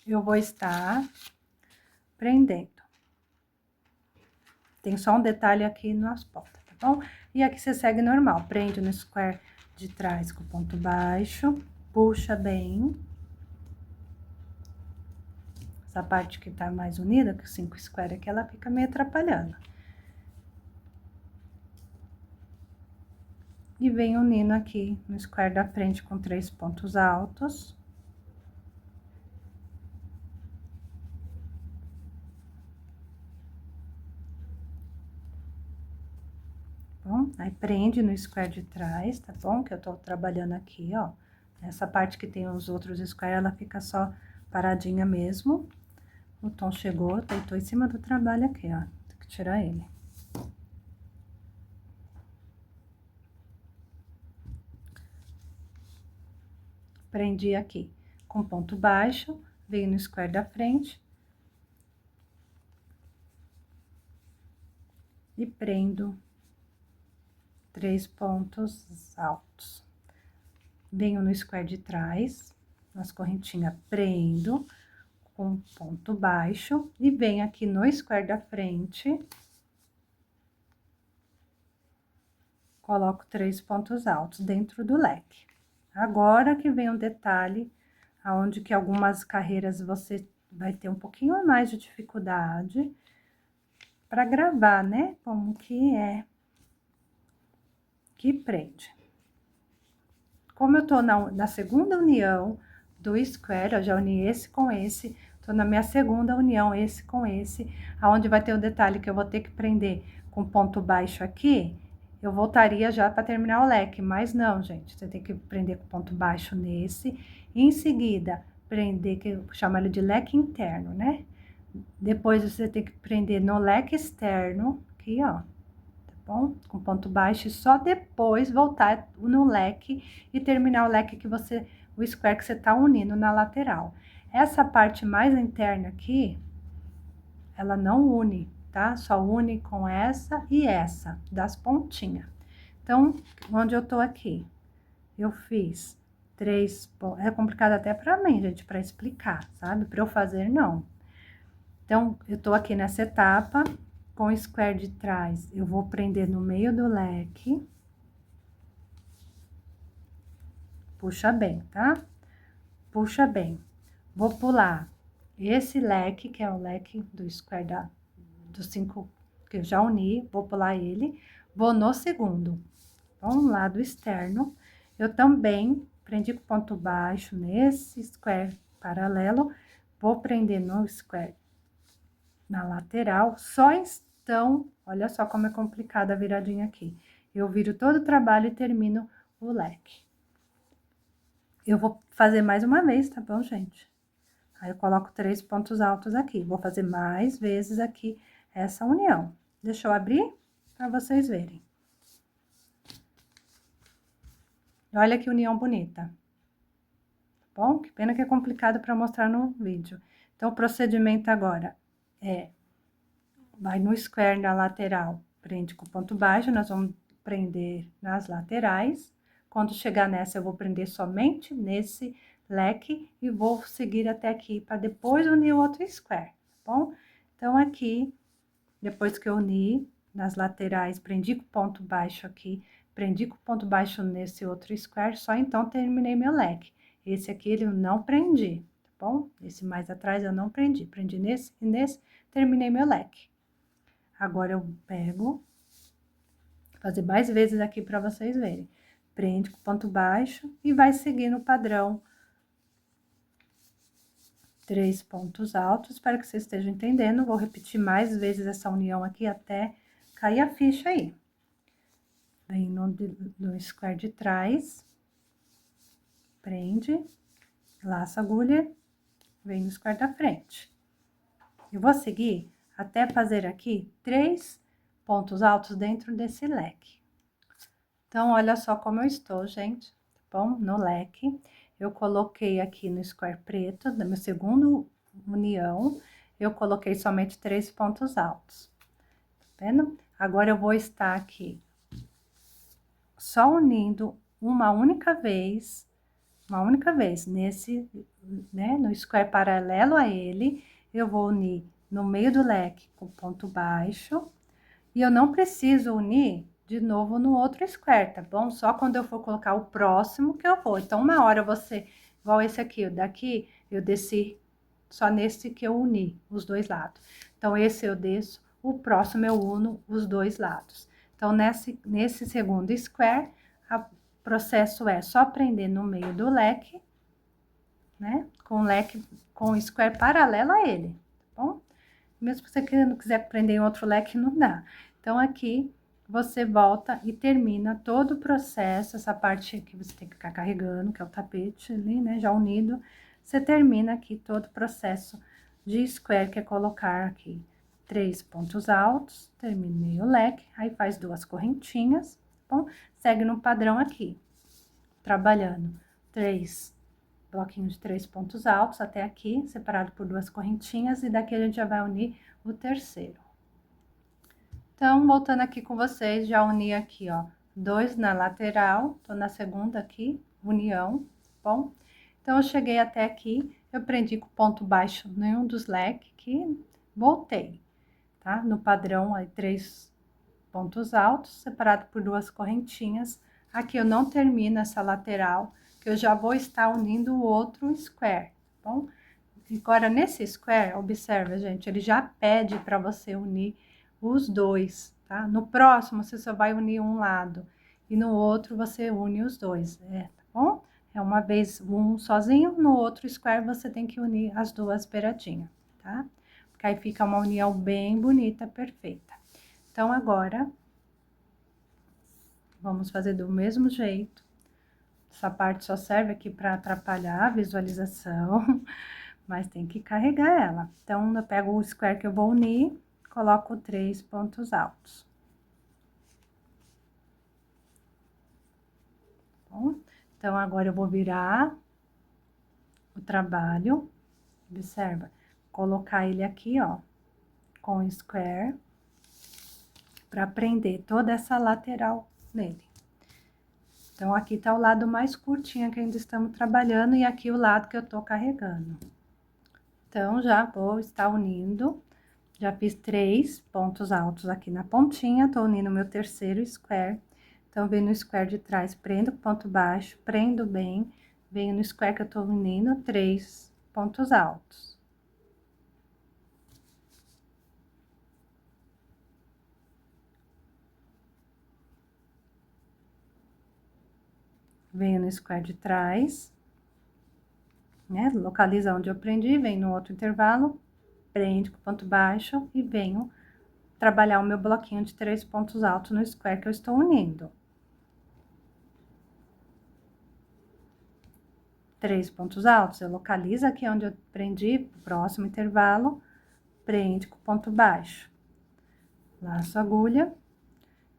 eu vou estar prendendo. Tem só um detalhe aqui nas pontas, tá bom? E aqui você segue normal, prende no square de trás com ponto baixo, puxa bem. Essa parte que tá mais unida, que o 5 square aqui, ela fica meio atrapalhando. E vem unindo aqui no square da frente com 3 pontos altos. Bom, aí prende no square de trás, tá bom? Que eu tô trabalhando aqui, ó. Essa parte que tem os outros square, ela fica só paradinha mesmo. O tom chegou, deitou em cima do trabalho aqui, ó. Tem que tirar ele. Prendi aqui com ponto baixo, venho no square da frente. E prendo 3 pontos altos. Venho no square de trás, nas correntinhas, prendo com ponto baixo e venho aqui no square da frente, coloco 3 pontos altos dentro do leque. Agora que vem um detalhe, aonde que algumas carreiras você vai ter um pouquinho a mais de dificuldade para gravar, né? Como que é que prende. Como eu tô na segunda união do square, eu já uni esse com esse, tô na minha segunda união, esse com esse, aonde vai ter o detalhe que eu vou ter que prender com ponto baixo aqui, eu voltaria já para terminar o leque, mas não, gente, você tem que prender com ponto baixo nesse, e em seguida, prender, que eu chamo ele de leque interno, né? Depois, você tem que prender no leque externo, aqui, ó, bom? Com ponto baixo e só depois voltar no leque e terminar o leque que você, o square que você tá unindo na lateral. Essa parte mais interna aqui, ela não une, tá? Só une com essa e essa, das pontinhas. Então, onde eu tô aqui, eu fiz 3, é complicado até pra mim, gente, pra explicar, sabe? Pra eu fazer, não. Então, eu tô aqui nessa etapa, com o square de trás, eu vou prender no meio do leque. Puxa bem, tá? Puxa bem. Vou pular esse leque, que é o leque do square dos 5 que eu já uni, vou pular ele. Vou no segundo, um lado externo. Eu também prendi com ponto baixo nesse square paralelo. Vou prender no square na lateral, só então, olha só como é complicada a viradinha aqui. Eu viro todo o trabalho e termino o leque. Eu vou fazer mais uma vez, tá bom, gente? Aí, eu coloco 3 pontos altos aqui. Vou fazer mais vezes aqui essa união. Deixa eu abrir pra vocês verem. Olha que união bonita. Tá bom? Que pena que é complicado pra mostrar no vídeo. Então, o procedimento agora vai no square na lateral, prende com ponto baixo, nós vamos prender nas laterais. Quando chegar nessa, eu vou prender somente nesse leque e vou seguir até aqui, para depois unir o outro square, tá bom? Então, aqui, depois que eu uni nas laterais, prendi com ponto baixo aqui, prendi com ponto baixo nesse outro square, só então terminei meu leque. Esse aqui eu não prendi, tá bom? Esse mais atrás eu não prendi, prendi nesse e nesse, terminei meu leque. Agora eu pego, fazer mais vezes aqui para vocês verem. Prende com ponto baixo e vai seguindo o padrão. 3 pontos altos, espero que vocês estejam entendendo. Vou repetir mais vezes essa união aqui até cair a ficha aí. Vem no square de trás, prende, laça a agulha, vem no square da frente. Eu vou seguir até fazer aqui 3 pontos altos dentro desse leque. Então, olha só como eu estou, gente, tá bom? No leque, eu coloquei aqui no square preto, da minha segunda união, eu coloquei somente 3 pontos altos, tá vendo? Agora, eu vou estar aqui só unindo uma única vez nesse, né, no square paralelo a ele, eu vou unir no meio do leque com ponto baixo, e eu não preciso unir de novo no outro square, tá bom? Só quando eu for colocar o próximo que eu vou. Então, uma hora você, igual esse aqui, o daqui, eu desci só nesse que eu uni os dois lados. Então, esse eu desço, o próximo eu uno os dois lados. Então, nesse segundo square, o processo é só prender no meio do leque, né? Com o square paralelo a ele, tá bom? Mesmo se você não quiser prender em outro leque, não dá. Então, aqui, você volta e termina todo o processo, essa parte que você tem que ficar carregando, que é o tapete ali, né, já unido. Você termina aqui todo o processo de square, que é colocar aqui 3 pontos altos, terminei o leque, aí faz 2 correntinhas, tá bom? Segue no padrão aqui, trabalhando 3 bloquinhos de 3 pontos altos até aqui, separado por 2 correntinhas, e daqui a gente já vai unir o terceiro. Então, voltando aqui com vocês, já uni aqui, ó, 2 na lateral, tô na segunda aqui, união, tá bom? Então, eu cheguei até aqui, eu prendi com ponto baixo nenhum dos leques aqui, voltei, tá? No padrão, aí, 3 pontos altos, separado por 2 correntinhas. Aqui eu não termino essa lateral, que eu já vou estar unindo o outro square, tá bom? Agora, nesse square, observa, gente, ele já pede para você unir os dois, tá? No próximo, você só vai unir um lado, e no outro, você une os dois, tá bom? É uma vez um sozinho, no outro square, você tem que unir as duas beiradinhas, tá? Porque aí fica uma união bem bonita, perfeita. Então, agora, vamos fazer do mesmo jeito. Essa parte só serve aqui para atrapalhar a visualização, mas tem que carregar ela. Então, eu pego o square que eu vou unir, coloco 3 pontos altos. Bom, então, agora eu vou virar o trabalho, observa, colocar ele aqui, ó, com o square, para prender toda essa lateral nele. Então, aqui tá o lado mais curtinho que ainda estamos trabalhando, e aqui o lado que eu tô carregando. Então, já vou estar unindo, já fiz 3 pontos altos aqui na pontinha, tô unindo meu terceiro square. Então, venho no square de trás, prendo ponto baixo, prendo bem, venho no square que eu tô unindo 3 pontos altos. Venho no square de trás, né? Localiza onde eu prendi, venho no outro intervalo, prende com ponto baixo e venho trabalhar o meu bloquinho de 3 pontos altos no square que eu estou unindo. 3 pontos altos, eu localizo aqui onde eu prendi, próximo intervalo, prende com ponto baixo. Laço a agulha,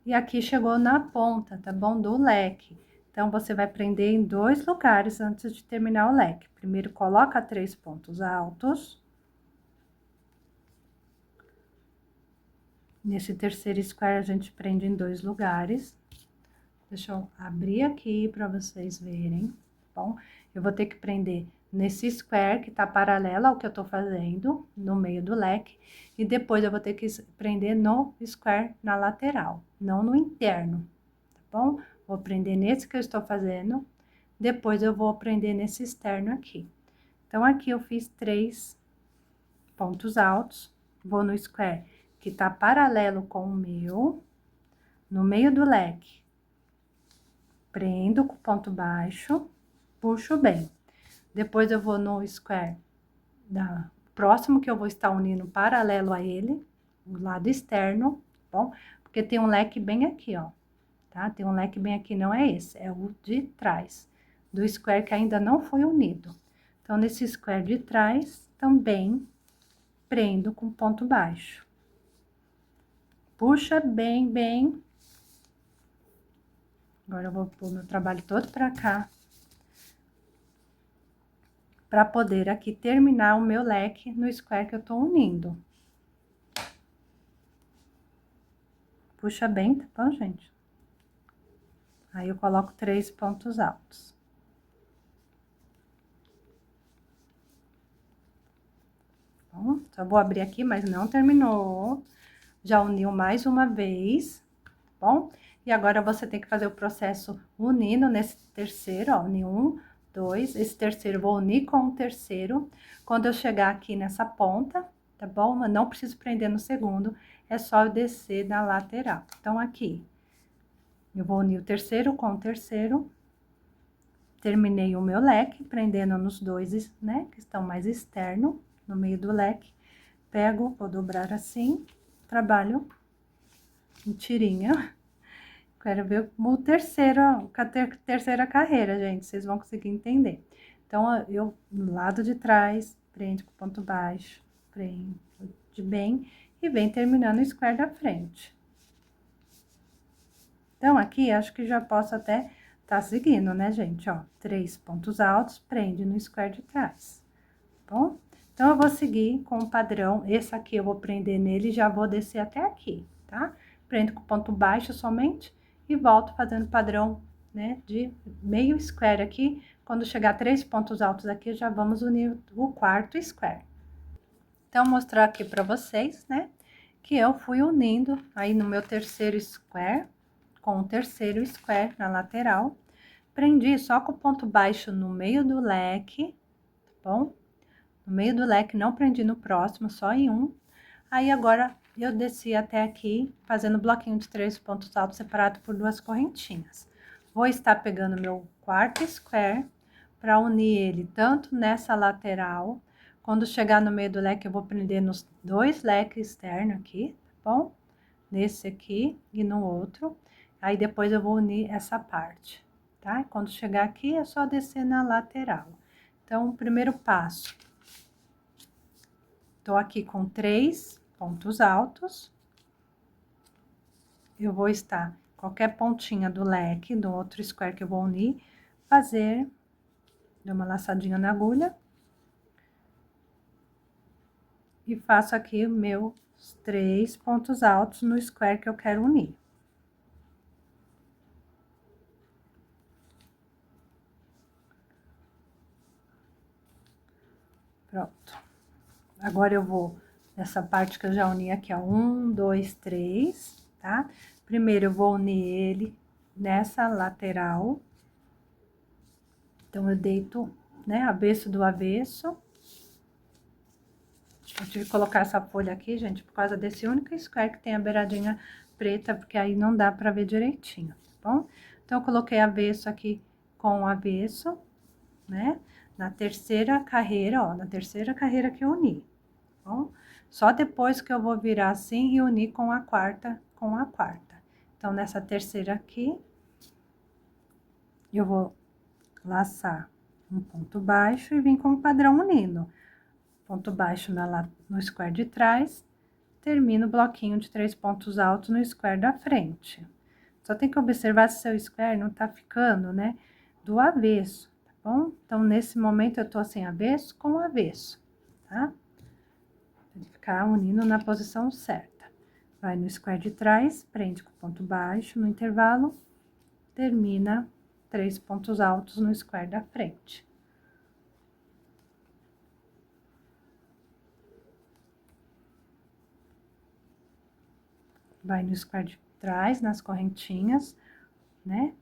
e aqui chegou na ponta, tá bom? Do leque. Então, você vai prender em 2 lugares antes de terminar o leque. Primeiro, coloca 3 pontos altos, Nesse terceiro square, a gente prende em 2 lugares. Deixa eu abrir aqui para vocês verem, tá bom? Eu vou ter que prender nesse square que tá paralelo ao que eu tô fazendo, no meio do leque, e depois eu vou ter que prender no square na lateral, não no interno, tá bom? Vou prender nesse que eu estou fazendo, depois eu vou prender nesse externo aqui. Então, aqui eu fiz 3 pontos altos, vou no square que tá paralelo com o meu, no meio do leque, prendo com ponto baixo, puxo bem. Depois eu vou no square próximo que eu vou estar unindo paralelo a ele, o lado externo, tá bom? Porque tem um leque bem aqui, ó, tá? Tem um leque bem aqui, não é esse, é o de trás, do square que ainda não foi unido. Então, nesse square de trás, também prendo com ponto baixo. Puxa bem. Agora, eu vou pôr meu trabalho todo pra cá. Pra poder aqui terminar o meu leque no square que eu tô unindo. Puxa bem, tá bom, gente? Aí, eu coloco 3 pontos altos. Bom, só vou abrir aqui, mas não terminou. Já uniu mais uma vez, tá bom? E agora, você tem que fazer o processo unindo nesse terceiro, ó, uni 1, 2, esse terceiro eu vou unir com o terceiro. Quando eu chegar aqui nessa ponta, tá bom? Eu não preciso prender no segundo, é só eu descer na lateral. Então, aqui, eu vou unir o terceiro com o terceiro. Terminei o meu leque, prendendo nos dois, né, que estão mais externo, no meio do leque. Pego, vou dobrar assim, trabalho em tirinha. Quero ver o terceiro, a terceira carreira, gente, vocês vão conseguir entender. Então, eu, no lado de trás, prende com ponto baixo, prende de bem, e vem terminando o square da frente. Então, aqui, acho que já posso até tá seguindo, né, gente? Ó, 3 pontos altos, prende no square de trás, tá bom? Então, eu vou seguir com o padrão, esse aqui eu vou prender nele e já vou descer até aqui, tá? Prendo com ponto baixo somente e volto fazendo padrão, né, de meio square aqui. Quando chegar 3 pontos altos aqui, já vamos unir o quarto square. Então, mostrar aqui pra vocês, né, que eu fui unindo aí no meu terceiro square, com o terceiro square na lateral, prendi só com o ponto baixo no meio do leque, tá bom? No meio do leque, não prendi no próximo, só em um. Aí, agora, eu desci até aqui, fazendo bloquinho de 3 pontos altos separado por 2 correntinhas. Vou estar pegando meu quarto square, para unir ele tanto nessa lateral, quando chegar no meio do leque, eu vou prender nos 2 leques externos aqui, tá bom? Nesse aqui e no outro. Aí, depois eu vou unir essa parte, tá? Quando chegar aqui, é só descer na lateral. Então, o primeiro passo, tô aqui com 3 pontos altos. Eu vou estar, qualquer pontinha do leque, do outro square que eu vou unir, fazer, dou uma laçadinha na agulha. E faço aqui meus 3 pontos altos no square que eu quero unir. Pronto. Agora, eu vou nessa parte que eu já uni aqui, ó, 1, 2, 3, tá? Primeiro, eu vou unir ele nessa lateral. Então, eu deito, né, avesso do avesso. Eu tive que colocar essa folha aqui, gente, por causa desse único square que tem a beiradinha preta, porque aí não dá pra ver direitinho, tá bom? Então, eu coloquei avesso aqui com avesso, né? Na terceira carreira, ó, na terceira carreira que eu uni, tá bom? Só depois que eu vou virar assim e unir com a quarta, com a quarta. Então, nessa terceira aqui, eu vou laçar um ponto baixo e vim com o padrão unindo. Ponto baixo no square de trás, termino o bloquinho de 3 pontos altos no square da frente. Só tem que observar se seu square não tá ficando, né, do avesso, tá bom? Então, nesse momento, eu tô assim, avesso com avesso, tá? Tem que ficar unindo na posição certa. Vai no square de trás, prende com ponto baixo no intervalo, termina 3 pontos altos no square da frente. Vai no square de trás, nas correntinhas, né?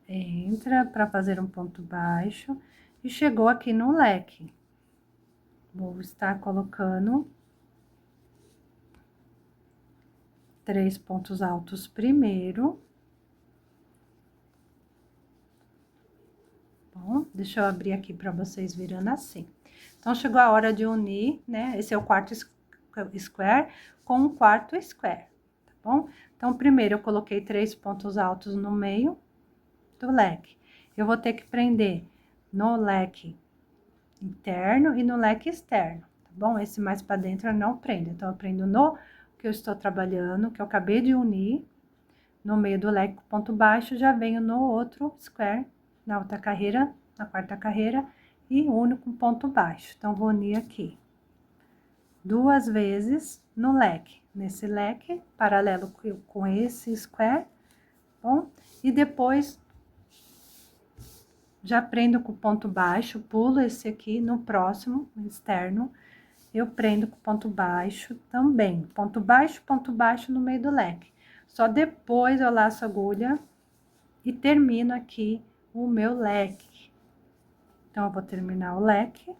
Entra para fazer um ponto baixo e chegou aqui no leque. Vou estar colocando 3 pontos altos primeiro. Bom, deixa eu abrir aqui para vocês virando assim. Então, chegou a hora de unir, né? Esse é o quarto square com o quarto square, tá bom? Então, primeiro eu coloquei 3 pontos altos no meio do leque. Eu vou ter que prender no leque interno e no leque externo, tá bom? Esse mais para dentro eu não prendo. Então, eu prendo no que eu estou trabalhando, que eu acabei de unir, no meio do leque com ponto baixo, já venho no outro square, na outra carreira, na quarta carreira, e uno com ponto baixo. Então, vou unir aqui 2 vezes no leque, nesse leque, paralelo com esse square, bom? E depois, já prendo com ponto baixo, pulo esse aqui no próximo, externo, eu prendo com ponto baixo também, ponto baixo no meio do leque. Só depois eu laço a agulha e termino aqui o meu leque. Então, eu vou terminar o leque,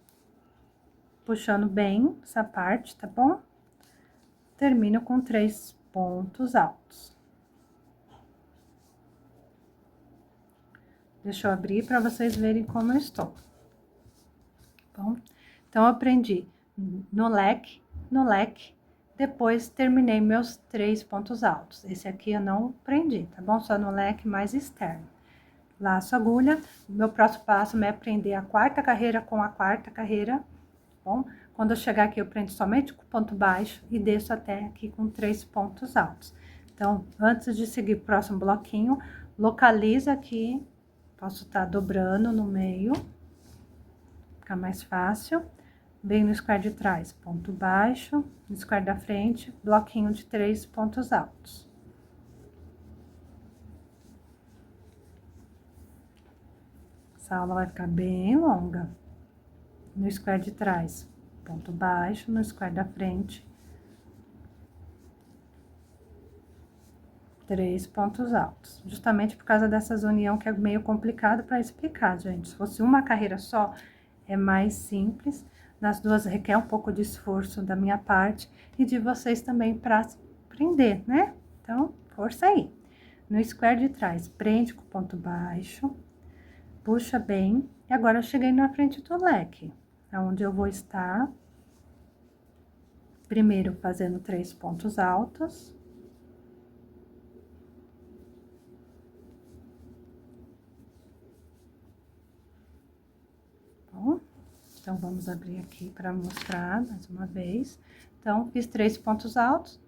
puxando bem essa parte, tá bom? Termino com 3 pontos altos. Deixa eu abrir para vocês verem como eu estou. Bom, então, eu prendi no leque, depois terminei meus 3 pontos altos. Esse aqui eu não prendi, tá bom? Só no leque mais externo. Laço a agulha, meu próximo passo é prender a quarta carreira com a quarta carreira, tá bom? Quando eu chegar aqui, eu prendo somente com ponto baixo e desço até aqui com 3 pontos altos. Então, antes de seguir o próximo bloquinho, localiza aqui, posso estar dobrando no meio, fica mais fácil. Vem no square de trás, ponto baixo, no square da frente, bloquinho de 3 pontos altos. Essa aula vai ficar bem longa. No square de trás, ponto baixo, no square da frente, 3 pontos altos. Justamente por causa dessas união que é meio complicado para explicar, gente. Se fosse uma carreira só, é mais simples. Nas duas requer um pouco de esforço da minha parte e de vocês também para aprender, né? Então, força aí. No square de trás, prende com ponto baixo, puxa bem. E agora, eu cheguei na frente do leque, onde eu vou estar primeiro fazendo 3 pontos altos. Bom, então, vamos abrir aqui para mostrar mais uma vez. Então, fiz 3 pontos altos,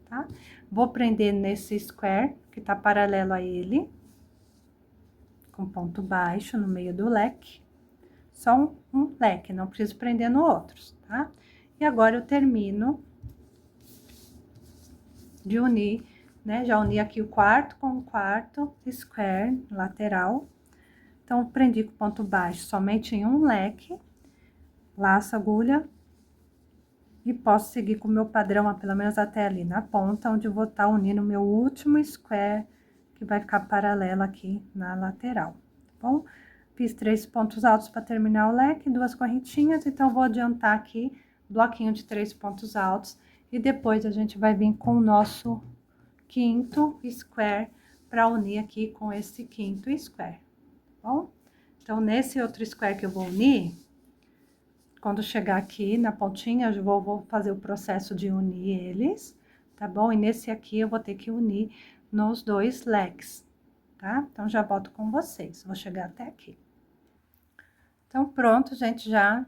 tá? Vou prender nesse square, que tá paralelo a ele, com ponto baixo no meio do leque. Só um leque, não preciso prender no outros, tá? E agora, eu termino de unir, né? Já uni aqui o quarto com o quarto square lateral. Então, prendi com ponto baixo somente em um leque, laço a agulha e posso seguir com o meu padrão, pelo menos até ali na ponta, onde eu vou estar unindo o meu último square, que vai ficar paralelo aqui na lateral, tá bom? Fiz 3 pontos altos para terminar o leque, 2 correntinhas, então, vou adiantar aqui, bloquinho de 3 pontos altos, e depois a gente vai vir com o nosso quinto square para unir aqui com esse quinto square, tá bom? Então, nesse outro square que eu vou unir, quando chegar aqui na pontinha, eu vou fazer o processo de unir eles, tá bom? E nesse aqui, eu vou ter que unir nos 2 leques, tá? Então, já volto com vocês, vou chegar até aqui. Então, pronto, gente, já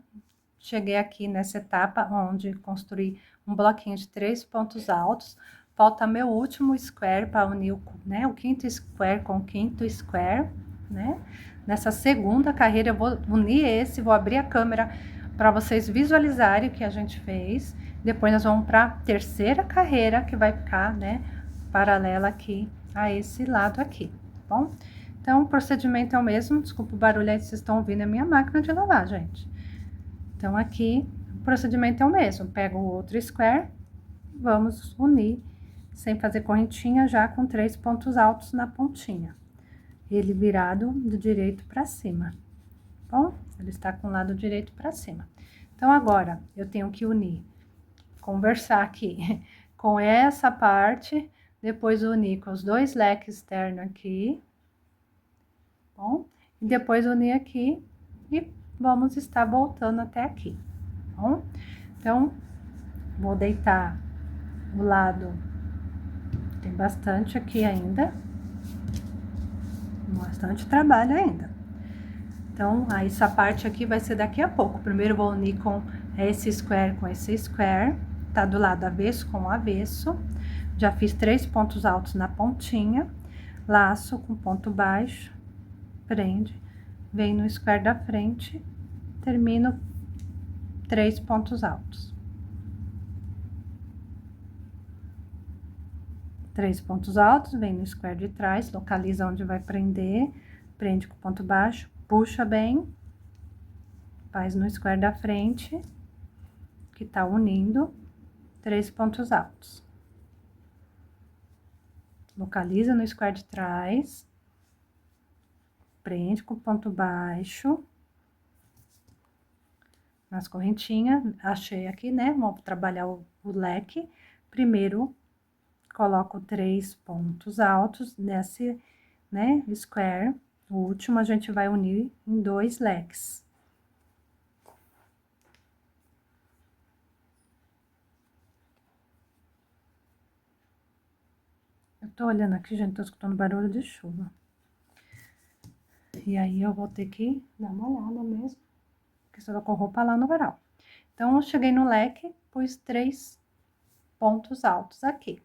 cheguei aqui nessa etapa onde construí um bloquinho de 3 pontos altos. Falta meu último square para unir o quinto square com o quinto square, né? Nessa segunda carreira, eu vou unir esse, vou abrir a câmera para vocês visualizarem o que a gente fez. Depois nós vamos para a terceira carreira, que vai ficar, né, paralela aqui a esse lado aqui, tá bom? Então, o procedimento é o mesmo. Desculpa o barulho aí, vocês estão ouvindo a minha máquina de lavar, gente. Então, aqui, o procedimento é o mesmo. Pego o outro square, vamos unir, sem fazer correntinha, já com 3 pontos altos na pontinha. Ele virado do direito para cima, tá bom? Ele está com o lado direito para cima. Então, agora, eu tenho que unir, conversar aqui com essa parte, depois unir com os 2 leques externos aqui, bom? E depois unir aqui e vamos estar voltando até aqui, bom? Então, vou deitar o lado, tem bastante aqui ainda, bastante trabalho ainda. Então, aí essa parte aqui vai ser daqui a pouco. Primeiro eu vou unir com esse square com esse square, tá do lado avesso com o avesso. Já fiz 3 pontos altos na pontinha, laço com ponto baixo, prende, vem no square da frente, termino 3 pontos altos. 3 pontos altos, vem no square de trás, localiza onde vai prender, prende com ponto baixo, puxa bem, faz no square da frente, que tá unindo, 3 pontos altos. Localiza no square de trás, prende com ponto baixo, nas correntinhas, achei aqui, né? Vamos trabalhar o leque. Primeiro, coloco 3 pontos altos nesse, né, square. O último a gente vai unir em 2 leques. Eu tô olhando aqui, gente, tô escutando barulho de chuva. E aí, eu vou ter que dar uma olhada mesmo, porque se eu tô com roupa lá no varal. Então, eu cheguei no leque, pus 3 pontos altos aqui.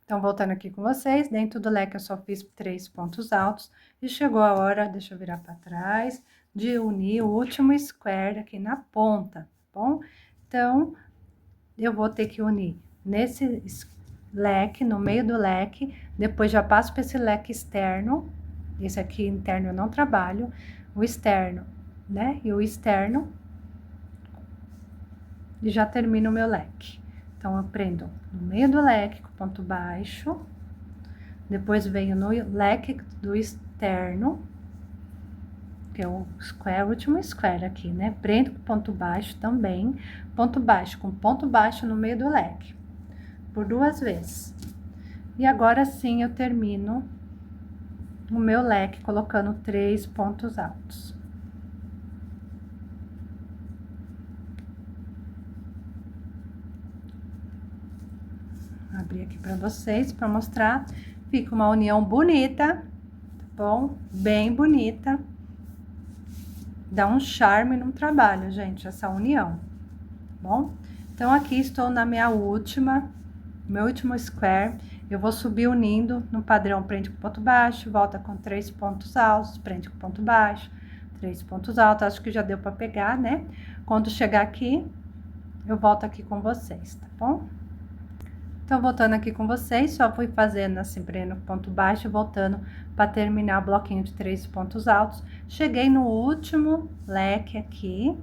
Então, voltando aqui com vocês, dentro do leque eu só fiz 3 pontos altos. E chegou a hora, deixa eu virar pra trás, de unir o último square aqui na ponta, tá bom? Então, eu vou ter que unir nesse leque, no meio do leque, depois já passo para esse leque externo, esse aqui interno eu não trabalho, o externo, né? E o externo, e já termino o meu leque. Então, eu prendo no meio do leque com ponto baixo, depois venho no leque do externo, que é o square, o último square aqui, né? Prendo com ponto baixo também, ponto baixo com ponto baixo no meio do leque, por 2 vezes. E agora sim eu termino o meu leque colocando 3 pontos altos. Abrir aqui pra vocês, pra mostrar. Fica uma união bonita, tá bom? Bem bonita. Dá um charme no trabalho, gente, essa união, tá bom? Então, aqui estou na minha última, meu último square. Eu vou subir unindo no padrão, prende com ponto baixo, volta com 3 pontos altos, prende com ponto baixo, 3 pontos altos. Acho que já deu pra pegar, né? Quando chegar aqui, eu volto aqui com vocês, tá bom? Então, voltando aqui com vocês, só fui fazendo assim, prendendo ponto baixo, voltando para terminar o bloquinho de 3 pontos altos. Cheguei no último leque aqui,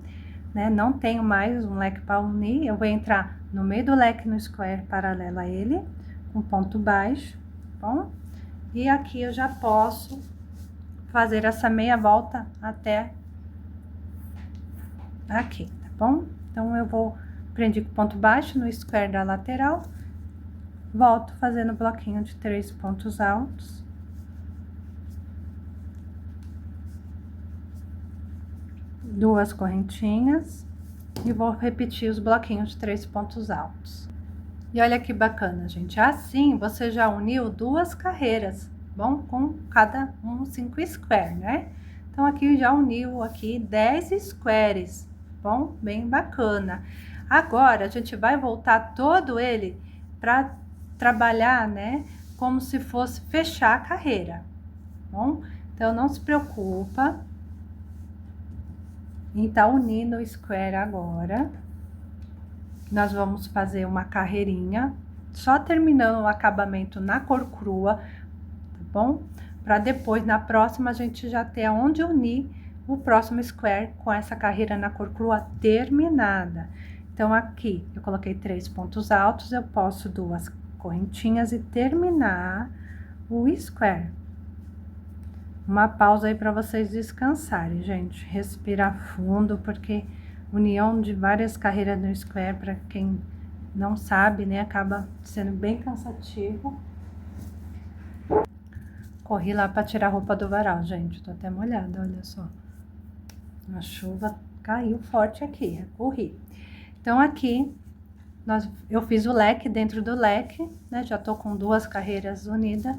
né? Não tenho mais um leque para unir, eu vou entrar no meio do leque no square paralelo a ele, com ponto baixo, tá bom? E aqui eu já posso fazer essa meia volta até aqui, tá bom? Então, eu vou prender com ponto baixo no square da lateral. Volto fazendo bloquinho de 3 pontos altos. Duas correntinhas. E vou repetir os bloquinhos de 3 pontos altos. E olha que bacana, gente. Assim, você já uniu 2 carreiras, bom? Com cada 5 square, né? Então, aqui já uniu aqui 10 squares, bom? Bem bacana. Agora, a gente vai voltar todo ele para trabalhar, né, como se fosse fechar a carreira, bom? Então, não se preocupa em tá unindo o square agora. nós vamos fazer uma carreirinha, só terminando o acabamento na cor crua, tá bom? Para depois, na próxima, a gente já ter aonde unir o próximo square com essa carreira na cor crua terminada. Então, aqui, eu coloquei 3 pontos altos, eu posso 2 correntinhas e terminar o square. Uma pausa aí para vocês descansarem, gente. Respirar fundo, porque união de várias carreiras no square, para quem não sabe, né, acaba sendo bem cansativo. Corri lá para tirar a roupa do varal, gente. Tô até molhada, olha só. A chuva caiu forte aqui, corri. Então, aqui, eu fiz o leque dentro do leque, né? Já tô com 2 carreiras unidas.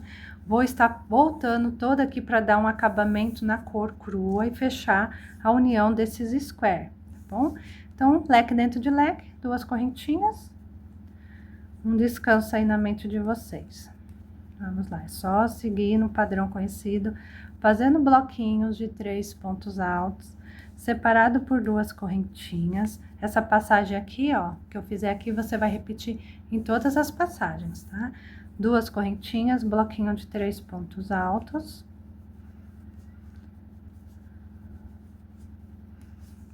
Vou estar voltando toda aqui para dar um acabamento na cor crua e fechar a união desses square, tá bom? Então, leque dentro de leque, 2 correntinhas. Um descanso aí na mente de vocês. Vamos lá, é só seguir no padrão conhecido, fazendo bloquinhos de 3 pontos altos, separado por 2 correntinhas. Essa passagem aqui, ó, que eu fizer aqui, você vai repetir em todas as passagens, tá? 2 correntinhas, bloquinho de 3 pontos altos.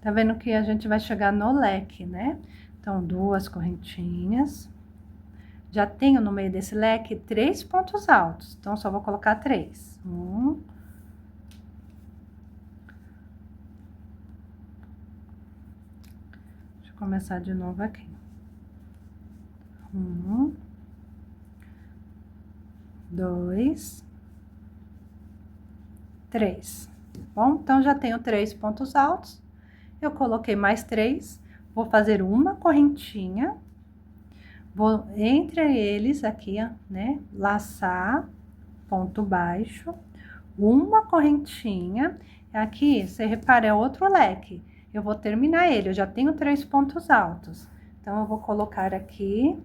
Tá vendo que a gente vai chegar no leque, né? Então, 2 correntinhas. Já tenho no meio desse leque 3 pontos altos, então só vou colocar 3. 1. Deixa eu começar de novo aqui. 1, 2, 3. Bom, então já tenho 3 pontos altos. Eu coloquei mais 3, vou fazer uma correntinha. Vou entre eles aqui, ó, né, laçar, ponto baixo, uma correntinha. Aqui, você repara, é outro leque. Eu vou terminar ele, eu já tenho 3 pontos altos. Então, eu vou colocar aqui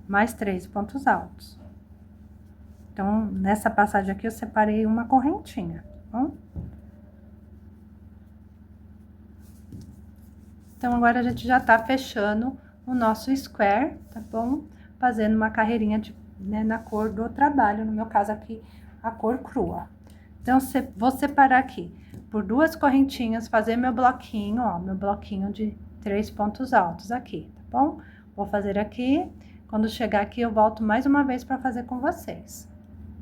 mais 3 pontos altos. Então, nessa passagem aqui, eu separei uma correntinha, tá bom? Então, agora a gente já tá fechando o nosso square, tá bom? Fazendo uma carreirinha de, né, na cor do trabalho, no meu caso aqui, a cor crua. Então, vou separar aqui por 2 correntinhas, fazer meu bloquinho, ó, meu bloquinho de 3 pontos altos aqui, tá bom? Vou fazer aqui, quando chegar aqui, eu volto mais uma vez para fazer com vocês.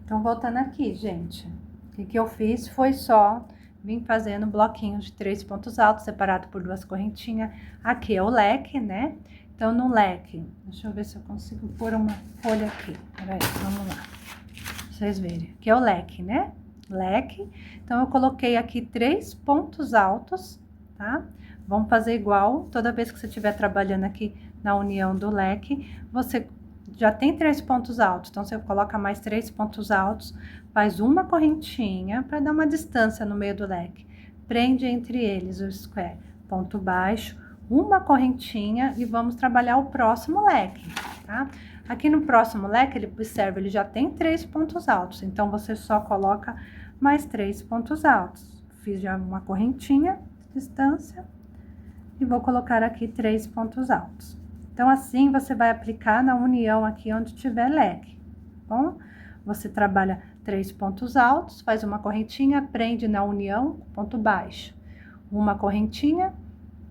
Então, voltando aqui, gente, o que eu fiz foi só vim fazendo bloquinhos de 3 pontos altos, separado por 2 correntinhas. Aqui é o leque, né? Então, no leque, deixa eu ver se eu consigo pôr uma folha aqui. Peraí, vamos lá. Pra vocês verem. Aqui é o leque, né? Leque. Então, eu coloquei aqui 3 pontos altos, tá? Vamos fazer igual, toda vez que você estiver trabalhando aqui na união do leque, você já tem 3 pontos altos, então, você coloca mais 3 pontos altos, faz uma correntinha para dar uma distância no meio do leque. Prende entre eles o square, ponto baixo, uma correntinha e vamos trabalhar o próximo leque, tá? Aqui no próximo leque, ele observa, ele já tem 3 pontos altos, então, você só coloca mais 3 pontos altos. Fiz já uma correntinha, distância, e vou colocar aqui 3 pontos altos. Então, assim, você vai aplicar na união aqui onde tiver leque, tá bom? Você trabalha 3 pontos altos, faz uma correntinha, prende na união, ponto baixo. Uma correntinha,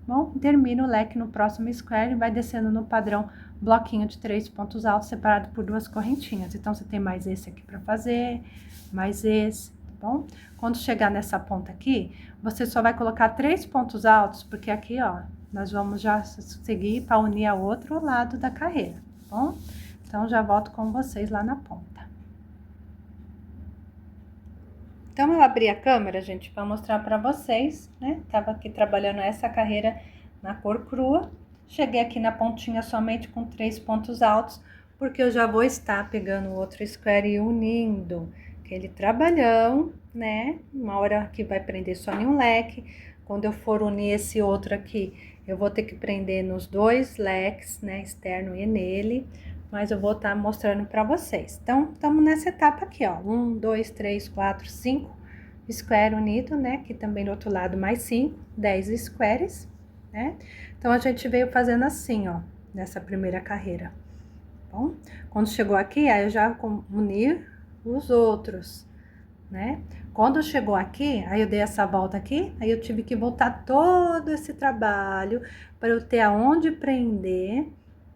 bom? Termina o leque no próximo square e vai descendo no padrão bloquinho de 3 pontos altos, separado por 2 correntinhas. Então, você tem mais esse aqui para fazer, mais esse, tá bom? Quando chegar nessa ponta aqui, você só vai colocar 3 pontos altos, porque aqui, ó, nós vamos já seguir para unir ao outro lado da carreira, tá bom? Então, já volto com vocês lá na ponta. Então, eu abri a câmera, gente, para mostrar para vocês, né? Tava aqui trabalhando essa carreira na cor crua. Cheguei aqui na pontinha somente com 3 pontos altos, porque eu já vou estar pegando o outro square e unindo aquele trabalhão, né? Uma hora que vai prender só em um leque. Quando eu for unir esse outro aqui, eu vou ter que prender nos 2 leques, né? Externo e nele. Mas eu vou estar mostrando para vocês. Então, estamos nessa etapa aqui, ó. 1, 2, 3, 4, 5 square unido, né? Aqui também do outro lado mais 5, 10 squares, né? Então, Então, a gente veio fazendo assim, ó, nessa primeira carreira, tá bom? Quando chegou aqui, aí eu já uni os outros, né? Quando chegou aqui, aí eu dei essa volta aqui, aí eu tive que voltar todo esse trabalho para eu ter aonde prender,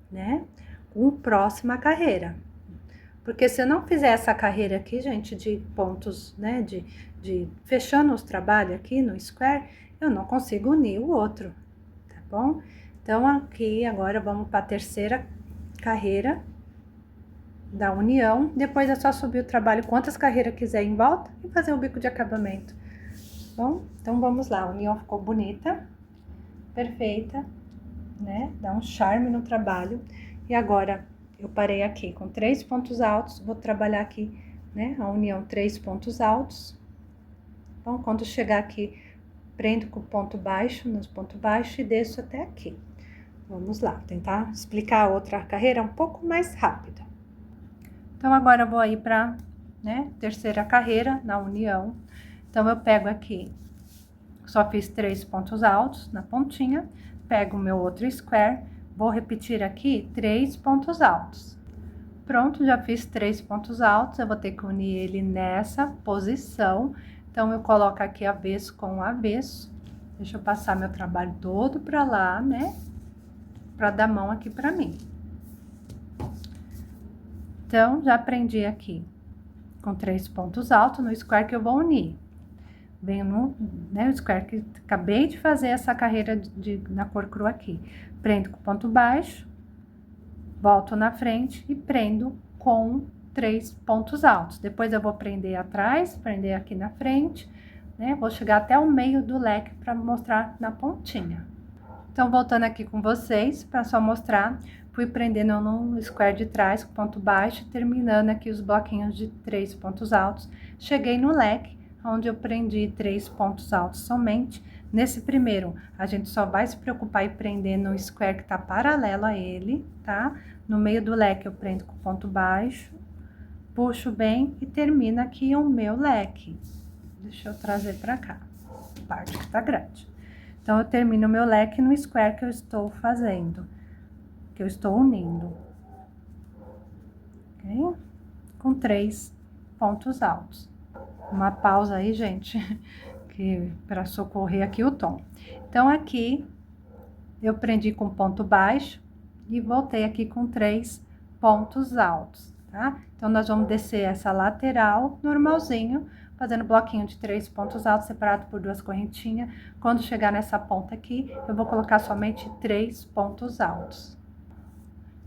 né? Com próxima carreira. Porque se eu não fizer essa carreira aqui, gente, de pontos, né? De fechando os trabalhos aqui no square, eu não consigo unir o outro, tá bom? Então, aqui agora vamos para a terceira carreira da união. Depois é só subir o trabalho quantas carreiras quiser em volta e fazer o bico de acabamento. Bom, então vamos lá. A união ficou bonita, perfeita, né? Dá um charme no trabalho. E agora eu parei aqui com 3 pontos altos, vou trabalhar aqui, né? A união 3 pontos altos. Então, quando chegar aqui, prendo com o ponto baixo, nos pontos baixos e desço até aqui. Vamos lá, tentar explicar a outra carreira um pouco mais rápida. Então, agora eu vou aí para, né, terceira carreira na união. Então, eu pego aqui, só fiz 3 pontos altos na pontinha, pego o meu outro square, vou repetir aqui 3 pontos altos. Pronto, já fiz 3 pontos altos, eu vou ter que unir ele nessa posição. Então, eu coloco aqui avesso com avesso. Deixa eu passar meu trabalho todo pra lá, né? Pra dar mão aqui pra mim. Então, já prendi aqui com 3 pontos altos no square que eu vou unir. Venho no, né, o square que acabei de fazer essa carreira na cor cru aqui. Prendo com ponto baixo, volto na frente e prendo com 3 pontos altos. Depois eu vou prender atrás, prender aqui na frente, né? Vou chegar até o meio do leque para mostrar na pontinha. Então, voltando aqui com vocês, para só mostrar, fui prendendo no square de trás com ponto baixo, terminando aqui os bloquinhos de 3 pontos altos. Cheguei no leque, onde eu prendi 3 pontos altos somente. Nesse primeiro, a gente só vai se preocupar em prender no square que tá paralelo a ele, tá? No meio do leque, eu prendo com ponto baixo, puxo bem e termina aqui o meu leque. Deixa eu trazer pra cá, a parte que tá grande. Então, eu termino o meu leque no square que eu estou fazendo, que eu estou unindo, ok? Com 3 pontos altos. Uma pausa aí, gente, que para socorrer aqui o tom. Então, aqui, eu prendi com ponto baixo e voltei aqui com 3 pontos altos, tá? Então, nós vamos descer essa lateral normalzinho, fazendo bloquinho de 3 pontos altos, separado por 2 correntinhas. Quando chegar nessa ponta aqui, eu vou colocar somente 3 pontos altos.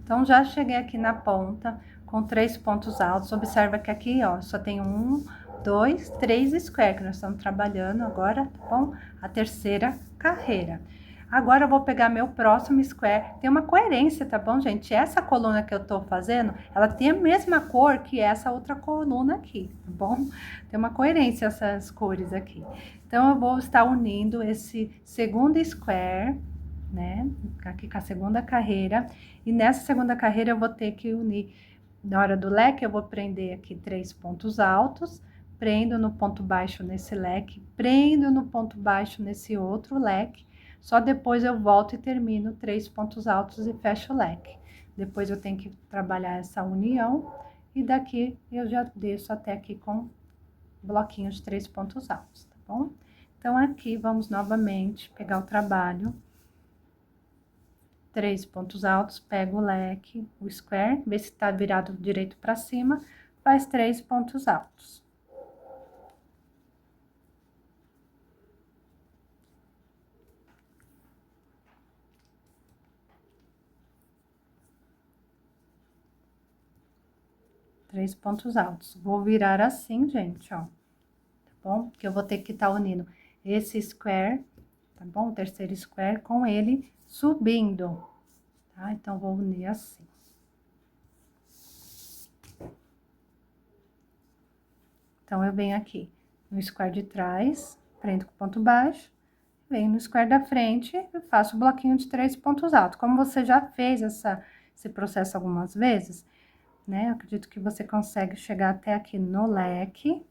Então, já cheguei aqui na ponta com 3 pontos altos. Observa que aqui, ó, só tem 1, 2, 3 square que nós estamos trabalhando agora, tá bom? A terceira carreira. Agora, eu vou pegar meu próximo square. Tem uma coerência, tá bom, gente? Essa coluna que eu tô fazendo, ela tem a mesma cor que essa outra coluna aqui, tá bom? Tem uma coerência essas cores aqui. Então, eu vou estar unindo esse segundo square, né? Aqui com a segunda carreira. E nessa segunda carreira, eu vou ter que unir. Na hora do leque, eu vou prender aqui 3 pontos altos. Prendo no ponto baixo nesse leque. Prendo no ponto baixo nesse outro leque. Só depois eu volto e termino 3 pontos altos e fecho o leque. Depois eu tenho que trabalhar essa união. E daqui eu já desço até aqui com bloquinhos de 3 pontos altos, tá bom? Então, aqui vamos novamente pegar o trabalho. 3 pontos altos, pego o leque, o square, vê se tá virado direito pra cima, faz 3 pontos altos. Três pontos altos. Vou virar assim, gente, ó, tá bom? Porque eu vou ter que estar unindo esse square, tá bom? O terceiro square com ele subindo, tá? Então, vou unir assim. Então, eu venho aqui no square de trás, prendo com ponto baixo, venho no square da frente e faço o bloquinho de 3 pontos altos. Como você já fez esse processo algumas vezes, né? Eu acredito que você consegue chegar até aqui no leque,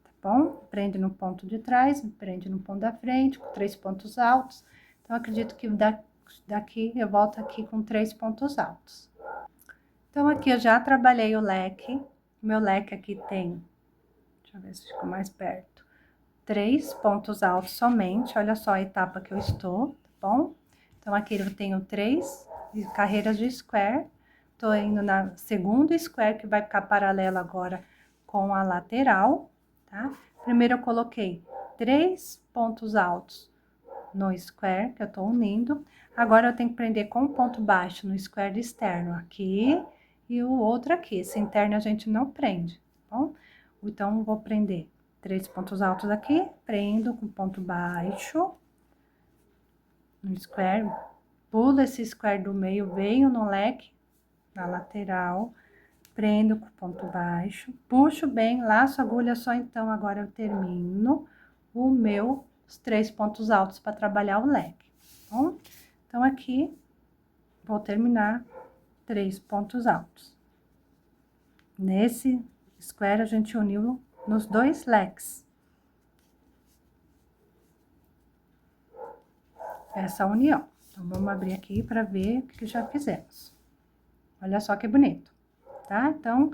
tá bom? Prende no ponto de trás, prende no ponto da frente, com 3 pontos altos. Então, acredito que daqui eu volto aqui com 3 pontos altos. Então, aqui eu já trabalhei o leque. Meu leque aqui tem, deixa eu ver se ficou mais perto, 3 pontos altos somente. Olha só a etapa que eu estou, tá bom? Então, aqui eu tenho 3 carreiras de square. Tô indo na segundo square, que vai ficar paralelo agora com a lateral, tá? Primeiro eu coloquei 3 pontos altos no square, que eu tô unindo. Agora, eu tenho que prender com ponto baixo no square externo aqui e o outro aqui. Esse interno a gente não prende, tá bom? Então, vou prender 3 pontos altos aqui, prendo com ponto baixo no square, pulo esse square do meio, venho no leque, na lateral, prendo com ponto baixo, puxo bem, laço a agulha, só então agora eu termino os 3 pontos altos para trabalhar o leque, tá bom? Então, aqui, vou terminar 3 pontos altos. Nesse square, a gente uniu nos 2 leques. Essa união. Então, vamos abrir aqui para ver o que já fizemos. Olha só que bonito, tá? Então,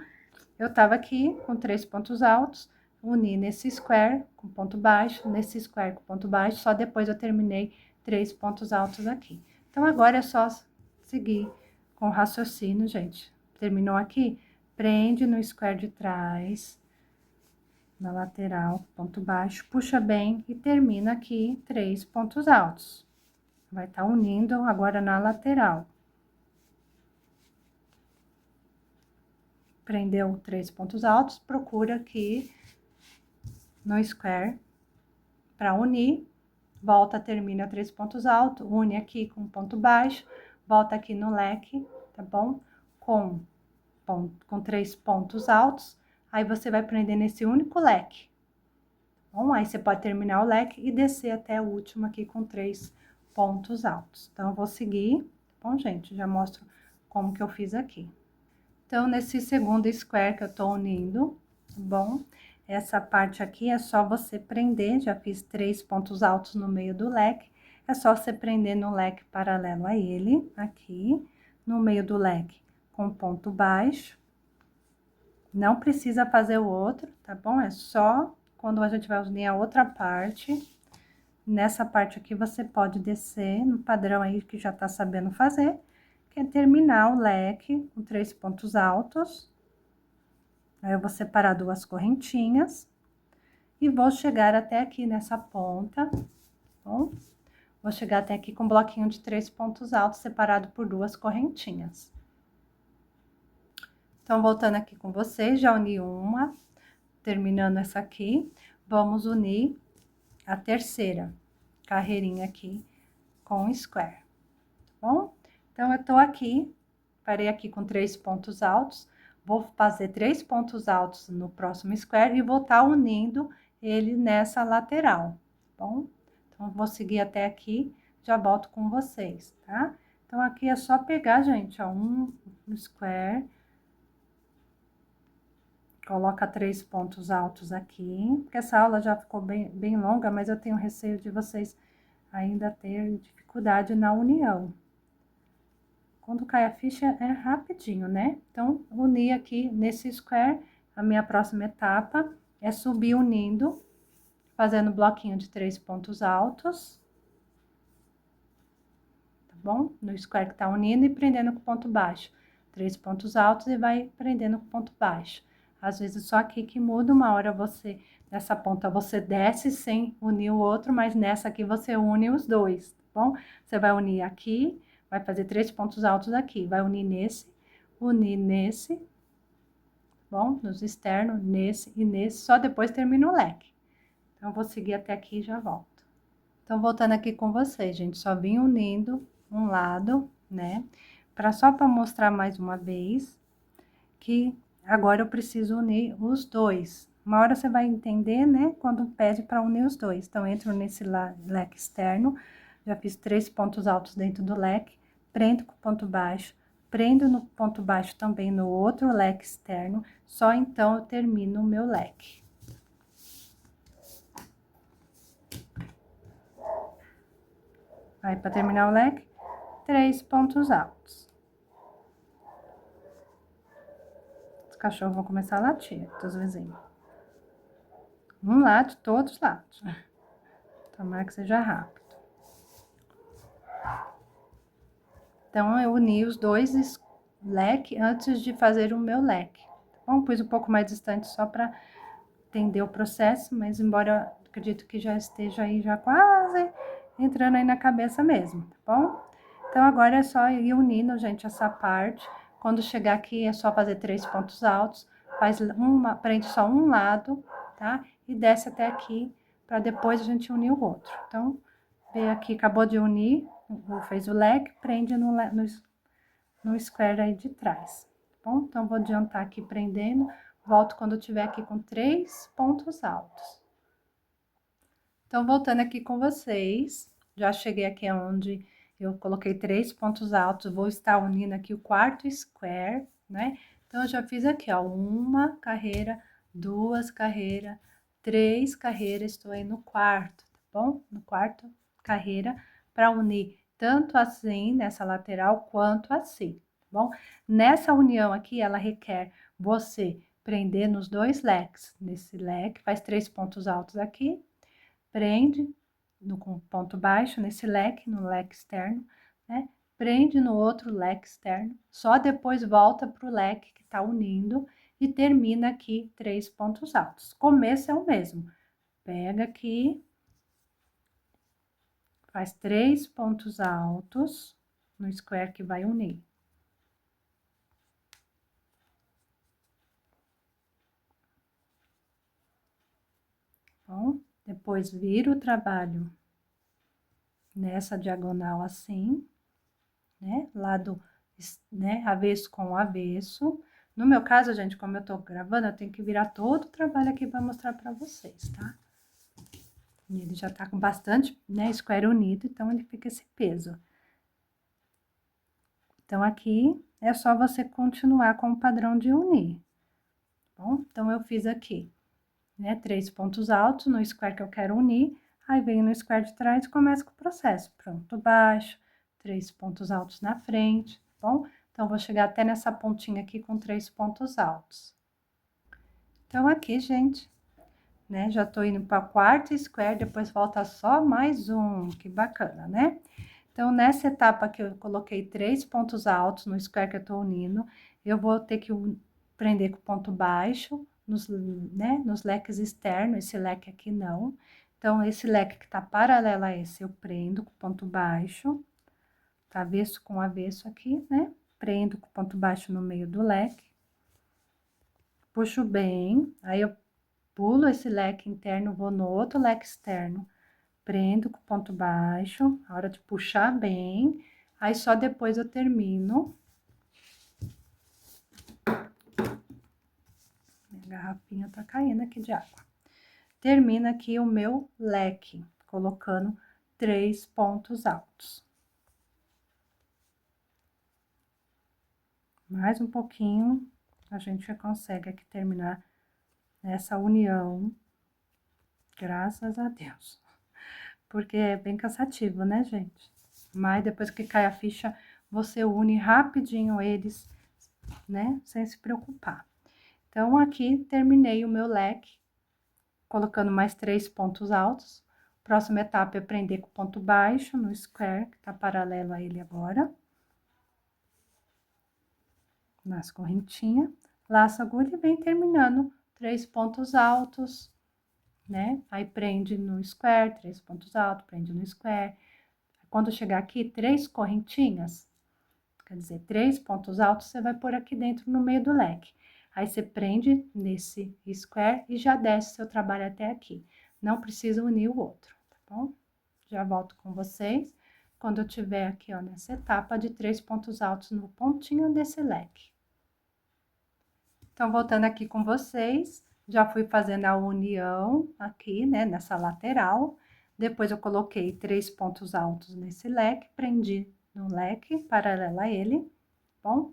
eu tava aqui com 3 pontos altos, uni nesse square com ponto baixo, nesse square com ponto baixo, só depois eu terminei 3 pontos altos aqui. Então, agora é só seguir com o raciocínio, gente. Terminou aqui? Prende no square de trás, na lateral, ponto baixo, puxa bem e termina aqui 3 pontos altos. Vai estar unindo agora na lateral. Prendeu 3 pontos altos, procura aqui no square para unir, volta, termina 3 pontos altos, une aqui com ponto baixo, volta aqui no leque, tá bom? Com 3 pontos altos, aí você vai prender nesse único leque. Bom, aí você pode terminar o leque e descer até o último aqui com 3 pontos altos. Então, eu vou seguir, tá bom, gente? Já mostro como que eu fiz aqui. Então, nesse segundo square que eu tô unindo, tá bom? Essa parte aqui é só você prender, já fiz 3 pontos altos no meio do leque, é só você prender no leque paralelo a ele, aqui, no meio do leque, com ponto baixo. Não precisa fazer o outro, tá bom? É só quando a gente vai unir a outra parte. Nessa parte aqui, você pode descer no padrão aí que já tá sabendo fazer, que é terminar o leque com 3 pontos altos. Aí, eu vou separar 2 correntinhas e vou chegar até aqui nessa ponta, tá bom? Vou chegar até aqui com um bloquinho de 3 pontos altos, separado por 2 correntinhas. Então, voltando aqui com vocês, já uni uma, terminando essa aqui, vamos unir a terceira carreirinha aqui com square, tá bom? Então, eu tô aqui, parei aqui com 3 pontos altos, vou fazer 3 pontos altos no próximo square e vou estar unindo ele nessa lateral, tá bom? Então, vou seguir até aqui, já volto com vocês, tá? Então, aqui é só pegar, gente, ó, um square, coloca 3 pontos altos aqui, porque essa aula já ficou bem longa, mas eu tenho receio de vocês ainda ter dificuldade na união. Quando cai a ficha é rapidinho, né? Então, unir aqui nesse square, a minha próxima etapa é subir unindo, fazendo bloquinho de 3 pontos altos, tá bom? No square que tá unindo e prendendo com ponto baixo. 3 pontos altos e vai prendendo com ponto baixo. Às vezes, só aqui que muda, uma hora você, nessa ponta, você desce sem unir o outro, mas nessa aqui você une os dois, tá bom? Você vai unir aqui, vai fazer 3 pontos altos aqui, vai unir nesse, tá bom? Nos externos, nesse e nesse, só depois termina o leque. Então, eu vou seguir até aqui e já volto. Então, voltando aqui com vocês, gente, só vim unindo um lado, né? Só para mostrar mais uma vez que agora eu preciso unir os dois. Uma hora você vai entender, né, quando pede para unir os dois. Então, entro nesse leque externo, já fiz 3 pontos altos dentro do leque, prendo com ponto baixo, prendo no ponto baixo também no outro leque externo, só então eu termino o meu leque. Aí, para terminar o leque, 3 pontos altos. Os cachorros vão começar a latir, dos vizinhos. Um late, todos latem. Tomara que seja rápido. Então, eu uni os dois leques antes de fazer o meu leque. Bom, pus um pouco mais distante só para entender o processo, mas embora eu acredito que já esteja aí já quase entrando aí na cabeça mesmo, tá bom? Então, agora é só ir unindo, gente, essa parte. Quando chegar aqui, é só fazer 3 pontos altos, prende só um lado, tá? E desce até aqui, para depois a gente unir o outro. Então, veio aqui, acabou de unir, fez o leque, prende no square aí de trás, tá bom? Então, vou adiantar aqui prendendo, volto quando eu tiver aqui com 3 pontos altos. Então, voltando aqui com vocês, já cheguei aqui onde eu coloquei 3 pontos altos, vou estar unindo aqui o quarto square, né? Então, eu já fiz aqui, ó, uma carreira, 2 carreiras, 3 carreiras, estou aí no quarto, tá bom? No quarto carreira, para unir tanto assim, nessa lateral, quanto assim, tá bom? Nessa união aqui, ela requer você prender nos dois leques. Nesse leque, faz 3 pontos altos aqui, prende no ponto baixo, nesse leque, no leque externo, né? Prende no outro leque externo, só depois volta pro leque que tá unindo e termina aqui 3 pontos altos. Começo é o mesmo. Pega aqui, faz 3 pontos altos no square que vai unir. Bom, depois vira o trabalho nessa diagonal assim, né? Lado, né? Avesso com avesso. No meu caso, gente, como eu tô gravando, eu tenho que virar todo o trabalho aqui pra mostrar pra vocês, tá? E ele já tá com bastante, né, square unido, então ele fica esse peso. Então, aqui é só você continuar com o padrão de unir, tá bom? Então, eu fiz aqui, né, 3 pontos altos no square que eu quero unir, aí venho no square de trás e começo com o processo. Pronto, baixo, 3 pontos altos na frente, tá bom? Então, vou chegar até nessa pontinha aqui com 3 pontos altos. Então, aqui, gente, né, já tô indo para o quarto square, depois volta só mais um, que bacana, né? Então, nessa etapa que eu coloquei 3 pontos altos no square que eu tô unindo, eu vou ter que prender com ponto baixo, né, nos leques externos, esse leque aqui não. Então, esse leque que tá paralelo a esse, eu prendo com ponto baixo, tá avesso com avesso aqui, né? Prendo com ponto baixo no meio do leque. Puxo bem, aí eu pulo esse leque interno, vou no outro leque externo, prendo com ponto baixo, a hora de puxar bem, aí só depois eu termino. Minha garrafinha tá caindo aqui de água. Termina aqui o meu leque, colocando 3 pontos altos. Mais um pouquinho, a gente já consegue aqui terminar essa união, graças a Deus. Porque é bem cansativo, né, gente? Mas depois que cai a ficha, você une rapidinho eles, né? Sem se preocupar. Então, aqui terminei o meu leque, colocando mais 3 pontos altos. Próxima etapa é prender com ponto baixo no square, que tá paralelo a ele agora. Nas correntinhas, laço a agulha e vem terminando 3 pontos altos, né? Aí prende no square, 3 pontos altos, prende no square. Quando chegar aqui, 3 correntinhas, quer dizer, 3 pontos altos, você vai pôr aqui dentro no meio do leque. Aí, você prende nesse square e já desce seu trabalho até aqui. Não precisa unir o outro, tá bom? Já volto com vocês quando eu tiver aqui, ó, nessa etapa de 3 pontos altos no pontinho desse leque. Então, voltando aqui com vocês, já fui fazendo a união aqui, né, nessa lateral. Depois, eu coloquei 3 pontos altos nesse leque, prendi no leque, paralelo a ele, bom?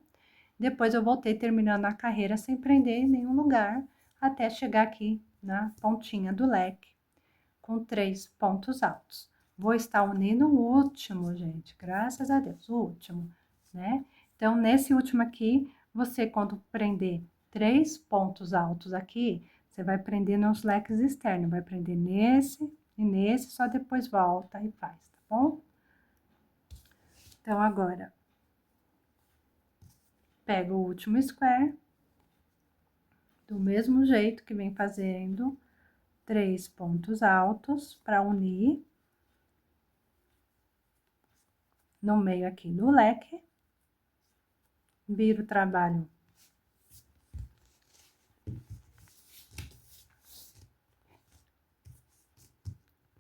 Depois, eu voltei terminando a carreira sem prender em nenhum lugar, até chegar aqui na pontinha do leque, com 3 pontos altos. vou estar unindo o último, gente, graças a Deus, o último, né? Então, nesse último aqui, você, quando prender 3 pontos altos aqui, você vai prender nos leques externos, vai prender nesse e nesse, só depois volta e faz, tá bom? Então, agora, pega o último square, do mesmo jeito que vem fazendo 3 pontos altos para unir no meio aqui do leque, vira o trabalho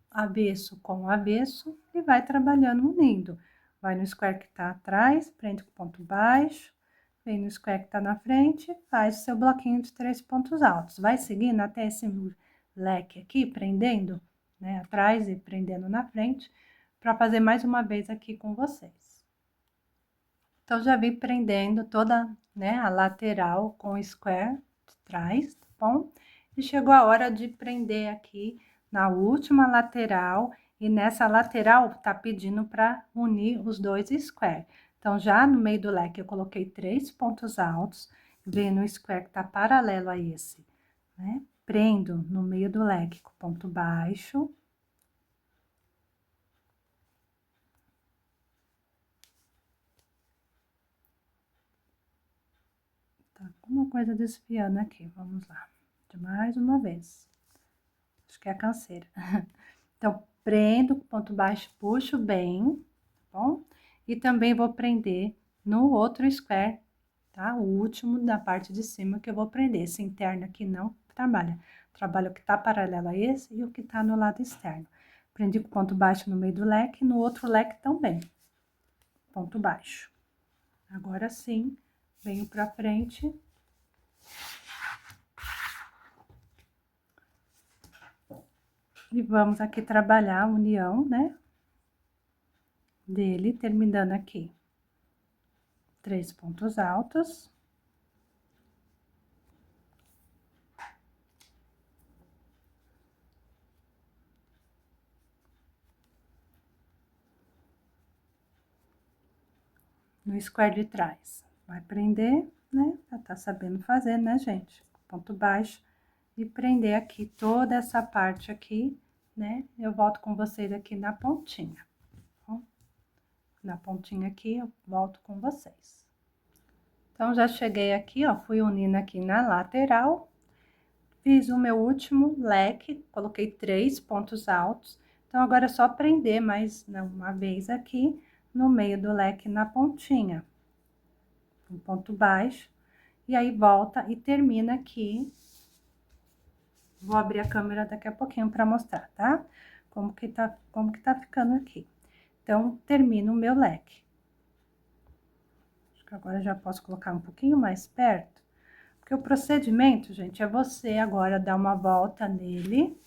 avesso com avesso e vai trabalhando unindo. Vai no square que tá atrás, prende com ponto baixo, vem no square que tá na frente, faz o seu bloquinho de 3 pontos altos. Vai seguindo até esse leque aqui, prendendo, né, atrás e prendendo na frente, para fazer mais uma vez aqui com vocês. Então, já vim prendendo toda, né, a lateral com o square de trás, tá bom? E chegou a hora de prender aqui na última lateral, e nessa lateral tá pedindo para unir os dois square. Então, já no meio do leque, eu coloquei 3 pontos altos, venho no square que tá paralelo a esse, né? Prendo no meio do leque com ponto baixo. Tá alguma coisa desfiando aqui, vamos lá. De mais uma vez. Acho que é a canseira. Então, prendo com ponto baixo, puxo bem, tá bom? E também vou prender no outro square, tá? O último da parte de cima que eu vou prender. Esse interno aqui não trabalha. Trabalha o que tá paralelo a esse e o que tá no lado externo. Prendi com ponto baixo no meio do leque, no outro leque também. Ponto baixo. Agora sim, venho pra frente. E vamos aqui trabalhar a união, né? Dele, terminando aqui. 3 pontos altos. No square de trás. Vai prender, né? Já tá sabendo fazer, né, gente? Ponto baixo. E prender aqui toda essa parte aqui, né? Eu volto com vocês aqui na pontinha. Ó. Na pontinha aqui, eu volto com vocês. Então, já cheguei aqui, ó, fui unindo aqui na lateral. Fiz o meu último leque, coloquei 3 pontos altos. Então, agora é só prender mais uma vez aqui no meio do leque na pontinha. Um ponto baixo. E aí, volta e termina aqui. Vou abrir a câmera daqui a pouquinho para mostrar, tá? Como que tá ficando aqui. Então, termino o meu leque. Acho que agora já posso colocar um pouquinho mais perto. Porque o procedimento, gente, é você agora dar uma volta nele.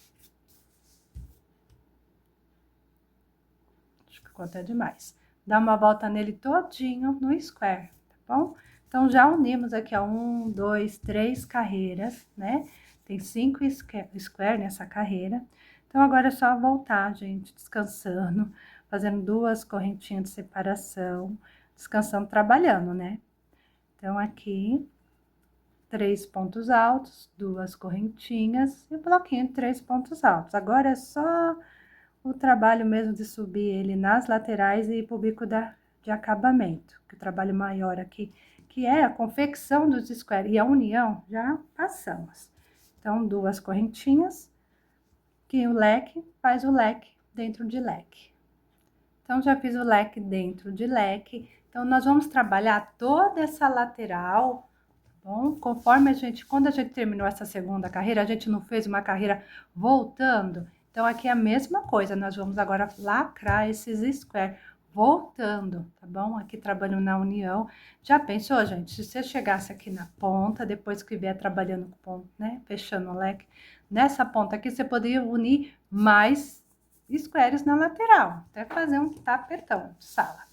Acho que ficou até demais. Dá uma volta nele todinho no square, tá bom? Então, já unimos aqui, ó, 1, 2, 3 carreiras, né? Tem 5 square nessa carreira. Então, agora é só voltar, gente, descansando, fazendo 2 correntinhas de separação, descansando, trabalhando, né? Então, aqui, 3 pontos altos, 2 correntinhas e bloquinho de 3 pontos altos. Agora é só o trabalho mesmo de subir ele nas laterais e ir pro bico de acabamento, que o trabalho maior aqui, que é a confecção dos square e a união, já passamos. Então, 2 correntinhas, que o leque faz o leque dentro de leque. Então, já fiz o leque dentro de leque. Então, nós vamos trabalhar toda essa lateral, tá bom? Conforme quando a gente terminou essa segunda carreira, a gente não fez uma carreira voltando. Então, aqui é a mesma coisa, nós vamos agora lacrar esses square, voltando, tá bom? Aqui trabalhando na união. Já pensou, gente? Se você chegasse aqui na ponta, depois que vier trabalhando com ponto, né? Fechando o leque, nessa ponta aqui, você poderia unir mais squares na lateral, até fazer um tapetão de sala.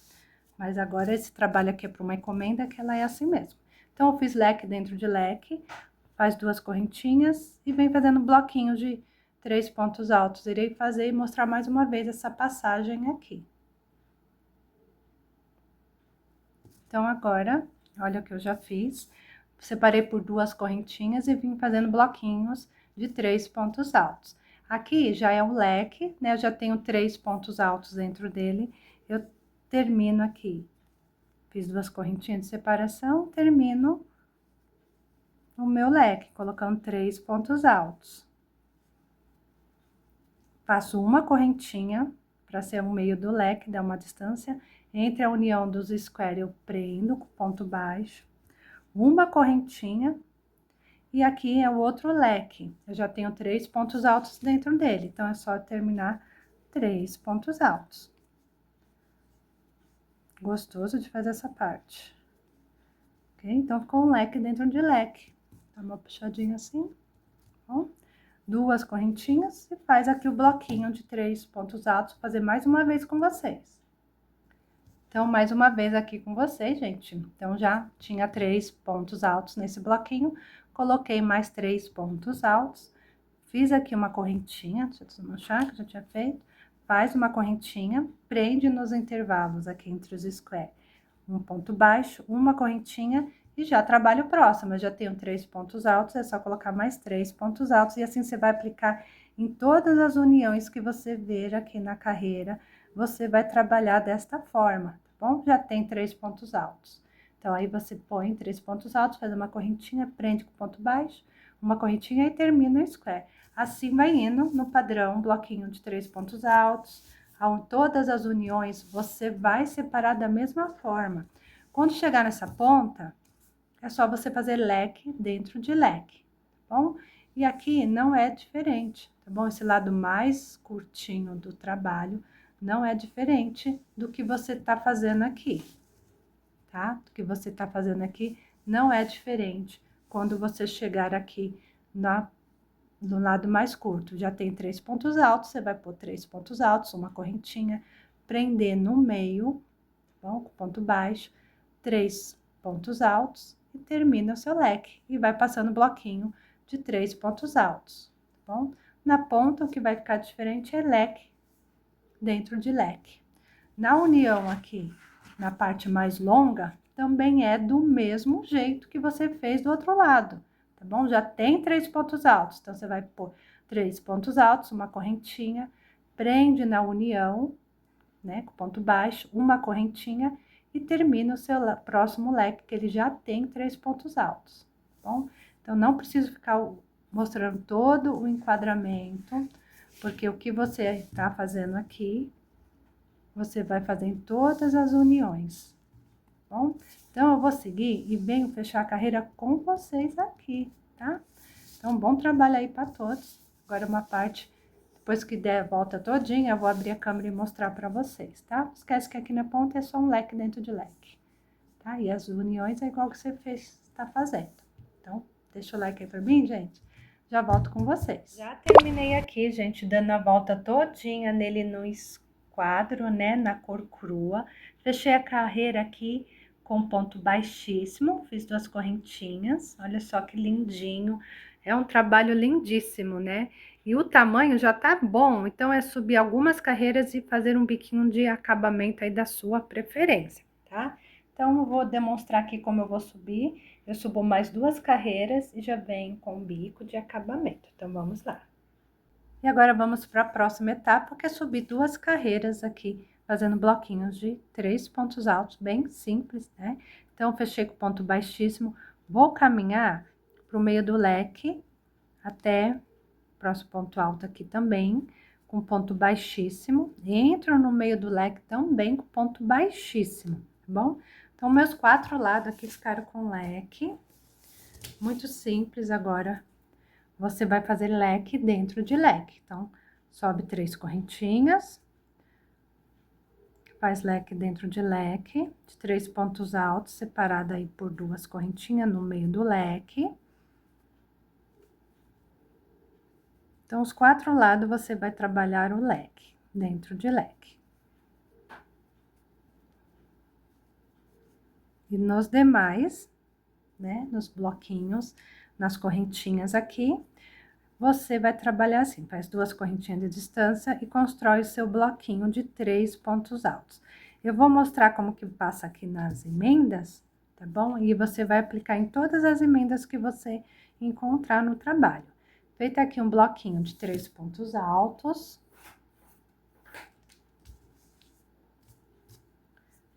Mas agora esse trabalho aqui é para uma encomenda que ela é assim mesmo. Então, eu fiz leque dentro de leque, faz 2 correntinhas e vem fazendo bloquinhos de 3 pontos altos. Irei fazer e mostrar mais uma vez essa passagem aqui. Então, agora, olha o que eu já fiz. Separei por 2 correntinhas e vim fazendo bloquinhos de 3 pontos altos. Aqui já é o leque, né? Eu já tenho 3 pontos altos dentro dele. Eu termino aqui. Fiz 2 correntinhas de separação, termino o meu leque, colocando 3 pontos altos. Faço uma correntinha para ser o meio do leque, dar uma distância. Entre a união dos square, eu prendo com ponto baixo, uma correntinha, e aqui é o outro leque. Eu já tenho 3 pontos altos dentro dele, então é só terminar 3 pontos altos. Gostoso de fazer essa parte. Ok? Então, ficou um leque dentro de leque. Dá uma puxadinha assim, bom? 2 correntinhas e faz aqui o bloquinho de 3 pontos altos, fazer mais uma vez com vocês. Então, mais uma vez aqui com vocês, gente. Então, já tinha 3 pontos altos nesse bloquinho, coloquei mais 3 pontos altos, fiz aqui uma correntinha, deixa eu desmanchar, que eu já tinha feito, faz uma correntinha, prende nos intervalos aqui entre os square, um ponto baixo, uma correntinha e já trabalho o próximo. Eu já tenho 3 pontos altos, é só colocar mais 3 pontos altos, e assim você vai aplicar em todas as uniões que você ver aqui na carreira, você vai trabalhar desta forma, tá bom? Já tem 3 pontos altos. Então, aí você põe 3 pontos altos, faz uma correntinha, prende com ponto baixo, uma correntinha e termina o square. Assim vai indo no padrão, bloquinho de 3 pontos altos, todas as uniões você vai separar da mesma forma. Quando chegar nessa ponta, é só você fazer leque dentro de leque, tá bom? E aqui não é diferente, tá bom? Esse lado mais curtinho do trabalho não é diferente do que você tá fazendo aqui, tá? Do que você tá fazendo aqui não é diferente quando você chegar aqui do lado mais curto. Já tem 3 pontos altos, você vai pôr 3 pontos altos, uma correntinha, prender no meio, tá bom? Com ponto baixo, 3 pontos altos e termina o seu leque. E vai passando bloquinho de 3 pontos altos, tá bom? Na ponta, o que vai ficar diferente é leque dentro de leque. Na união aqui, na parte mais longa, também é do mesmo jeito que você fez do outro lado, tá bom? Já tem 3 pontos altos, então você vai pôr 3 pontos altos, uma correntinha, prende na união, né, com ponto baixo, uma correntinha e termina o seu próximo leque, que ele já tem 3 pontos altos, tá bom? Então, não preciso ficar mostrando todo o enquadramento, porque o que você está fazendo aqui, você vai fazer em todas as uniões, tá bom? Então, eu vou seguir e venho fechar a carreira com vocês aqui, tá? Então, bom trabalho aí para todos. Agora, uma parte, depois que der a volta todinha, eu vou abrir a câmera e mostrar para vocês, tá? Não esquece que aqui na ponta é só um leque dentro de leque, tá? E as uniões é igual que você fez, está fazendo. Então, deixa o like aí para mim, gente. Já volto com vocês. Já terminei aqui, gente, dando a volta todinha nele no esquadro, né? Na cor crua. Fechei a carreira aqui com ponto baixíssimo, fiz 2 correntinhas, olha só que lindinho, é um trabalho lindíssimo, né? E o tamanho já tá bom, então é subir algumas carreiras e fazer um biquinho de acabamento aí da sua preferência, tá? Então, eu vou demonstrar aqui como eu vou subir, eu subo mais 2 carreiras e já venho com o bico de acabamento, então vamos lá. E agora, vamos para a próxima etapa, que é subir 2 carreiras aqui, fazendo bloquinhos de 3 pontos altos, bem simples, né? Então, fechei com ponto baixíssimo, vou caminhar pro meio do leque, até o próximo ponto alto aqui também, com ponto baixíssimo, entro no meio do leque também com ponto baixíssimo, tá bom? Então, meus 4 lados aqui ficaram com leque, muito simples. Agora, você vai fazer leque dentro de leque. Então, sobe 3 correntinhas, faz leque dentro de leque, de 3 pontos altos, separada aí por 2 correntinhas no meio do leque. Então, os 4 lados você vai trabalhar o leque, dentro de leque. E nos demais, né, nos bloquinhos, nas correntinhas aqui, você vai trabalhar assim, faz 2 correntinhas de distância e constrói o seu bloquinho de 3 pontos altos. Eu vou mostrar como que passa aqui nas emendas, tá bom? E você vai aplicar em todas as emendas que você encontrar no trabalho. Feito aqui um bloquinho de 3 pontos altos.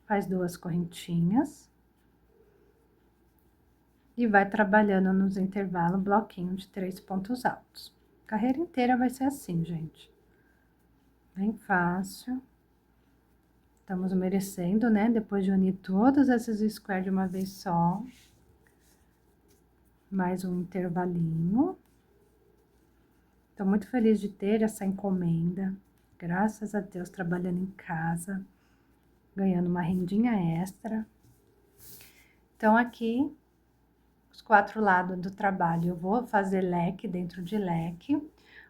Faz 2 correntinhas. E vai trabalhando nos intervalos, bloquinho de 3 pontos altos. A carreira inteira vai ser assim, gente. Bem fácil. Estamos merecendo, né? Depois de unir todos esses squares de uma vez só. Mais um intervalinho. Tô muito feliz de ter essa encomenda. Graças a Deus, trabalhando em casa. Ganhando uma rendinha extra. Então, aqui, os 4 lados do trabalho, eu vou fazer leque dentro de leque.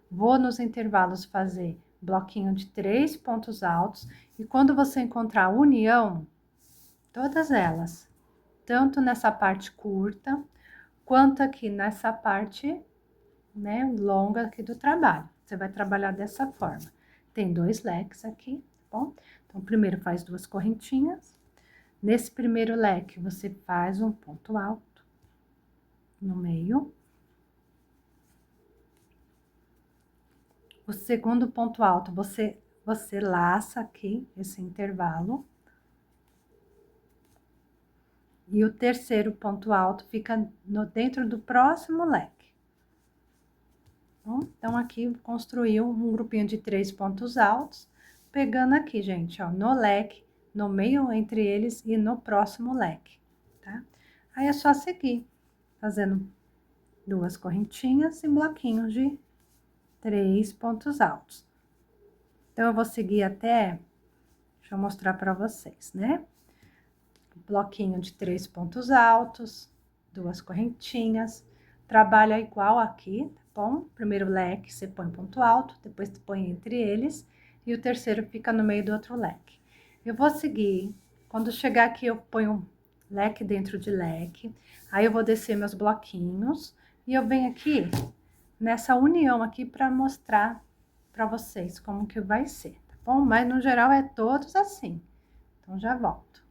Vou nos intervalos fazer bloquinho de 3 pontos altos. E quando você encontrar a união, todas elas, tanto nessa parte curta, quanto aqui nessa parte, né, longa aqui do trabalho. Você vai trabalhar dessa forma. Tem 2 leques aqui, tá bom? Então, primeiro faz 2 correntinhas. Nesse primeiro leque, você faz um ponto alto no meio. O segundo ponto alto, você laça aqui esse intervalo. E o terceiro ponto alto fica dentro do próximo leque. Bom, então, aqui construiu um grupinho de 3 pontos altos, pegando aqui, gente, ó, no leque, no meio entre eles e no próximo leque, tá? Aí é só seguir, fazendo 2 correntinhas e bloquinhos de 3 pontos altos. Então, eu vou seguir até, deixa eu mostrar pra vocês, né? Bloquinho de 3 pontos altos, 2 correntinhas, trabalha igual aqui, tá bom? Primeiro leque, você põe ponto alto, depois você põe entre eles, e o terceiro fica no meio do outro leque. Eu vou seguir, quando chegar aqui, eu ponho leque dentro de leque, aí eu vou descer meus bloquinhos, e eu venho aqui, nessa união aqui, pra mostrar pra vocês como que vai ser, tá bom? Mas, no geral, é todos assim. Então, já volto.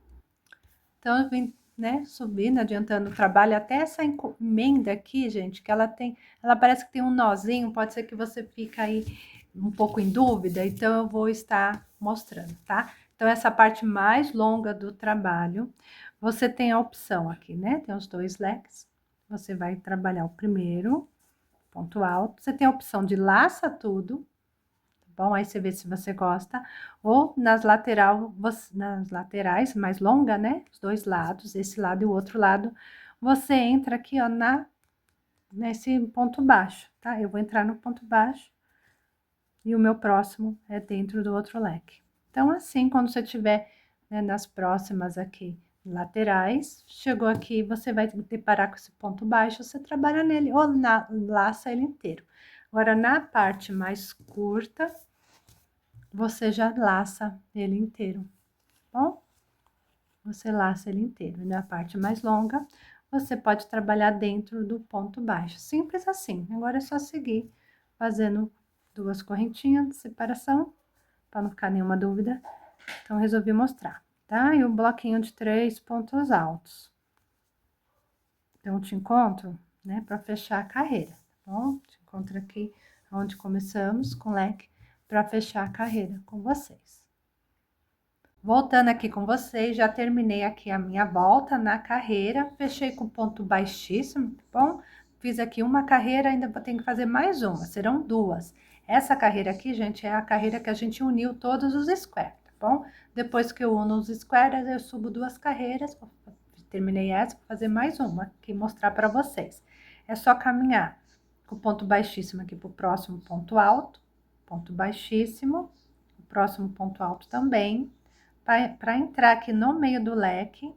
Então, eu vim, né, subindo, adiantando o trabalho, até essa emenda aqui, gente, que ela parece que tem um nozinho, pode ser que você fique aí um pouco em dúvida, então eu vou estar mostrando, tá? Então, essa parte mais longa do trabalho, você tem a opção aqui, né, tem os 2 leques, você vai trabalhar o primeiro, ponto alto, você tem a opção de laça tudo, bom? Aí você vê se você gosta. Ou nas laterais, mais longa, né? Os 2 lados, esse lado e o outro lado, você entra aqui, ó, nesse ponto baixo, tá? Eu vou entrar no ponto baixo e o meu próximo é dentro do outro leque. Então, assim, quando você tiver, né, nas próximas aqui, laterais, chegou aqui, você vai deparar com esse ponto baixo, você trabalha nele, ou laça ele inteiro. Agora, na parte mais curta, você já laça ele inteiro, tá bom? Você laça ele inteiro. E na parte mais longa, você pode trabalhar dentro do ponto baixo. Simples assim. Agora é só seguir fazendo 2 correntinhas de separação, para não ficar nenhuma dúvida. Então, resolvi mostrar, tá? E um bloquinho de 3 pontos altos. Então, te encontro, né, para fechar a carreira, tá bom? Te encontro aqui onde começamos com leque para fechar a carreira com vocês. Voltando aqui com vocês, já terminei aqui a minha volta na carreira, fechei com ponto baixíssimo, tá bom? Fiz aqui uma carreira, ainda tenho que fazer mais uma, serão 2. Essa carreira aqui, gente, é a carreira que a gente uniu todos os squares, tá bom? Depois que eu uno os squares, eu subo 2 carreiras, terminei essa, vou fazer mais uma aqui, mostrar para vocês. É só caminhar com o ponto baixíssimo aqui pro próximo ponto alto, ponto baixíssimo, o próximo ponto alto também, para entrar aqui no meio do leque.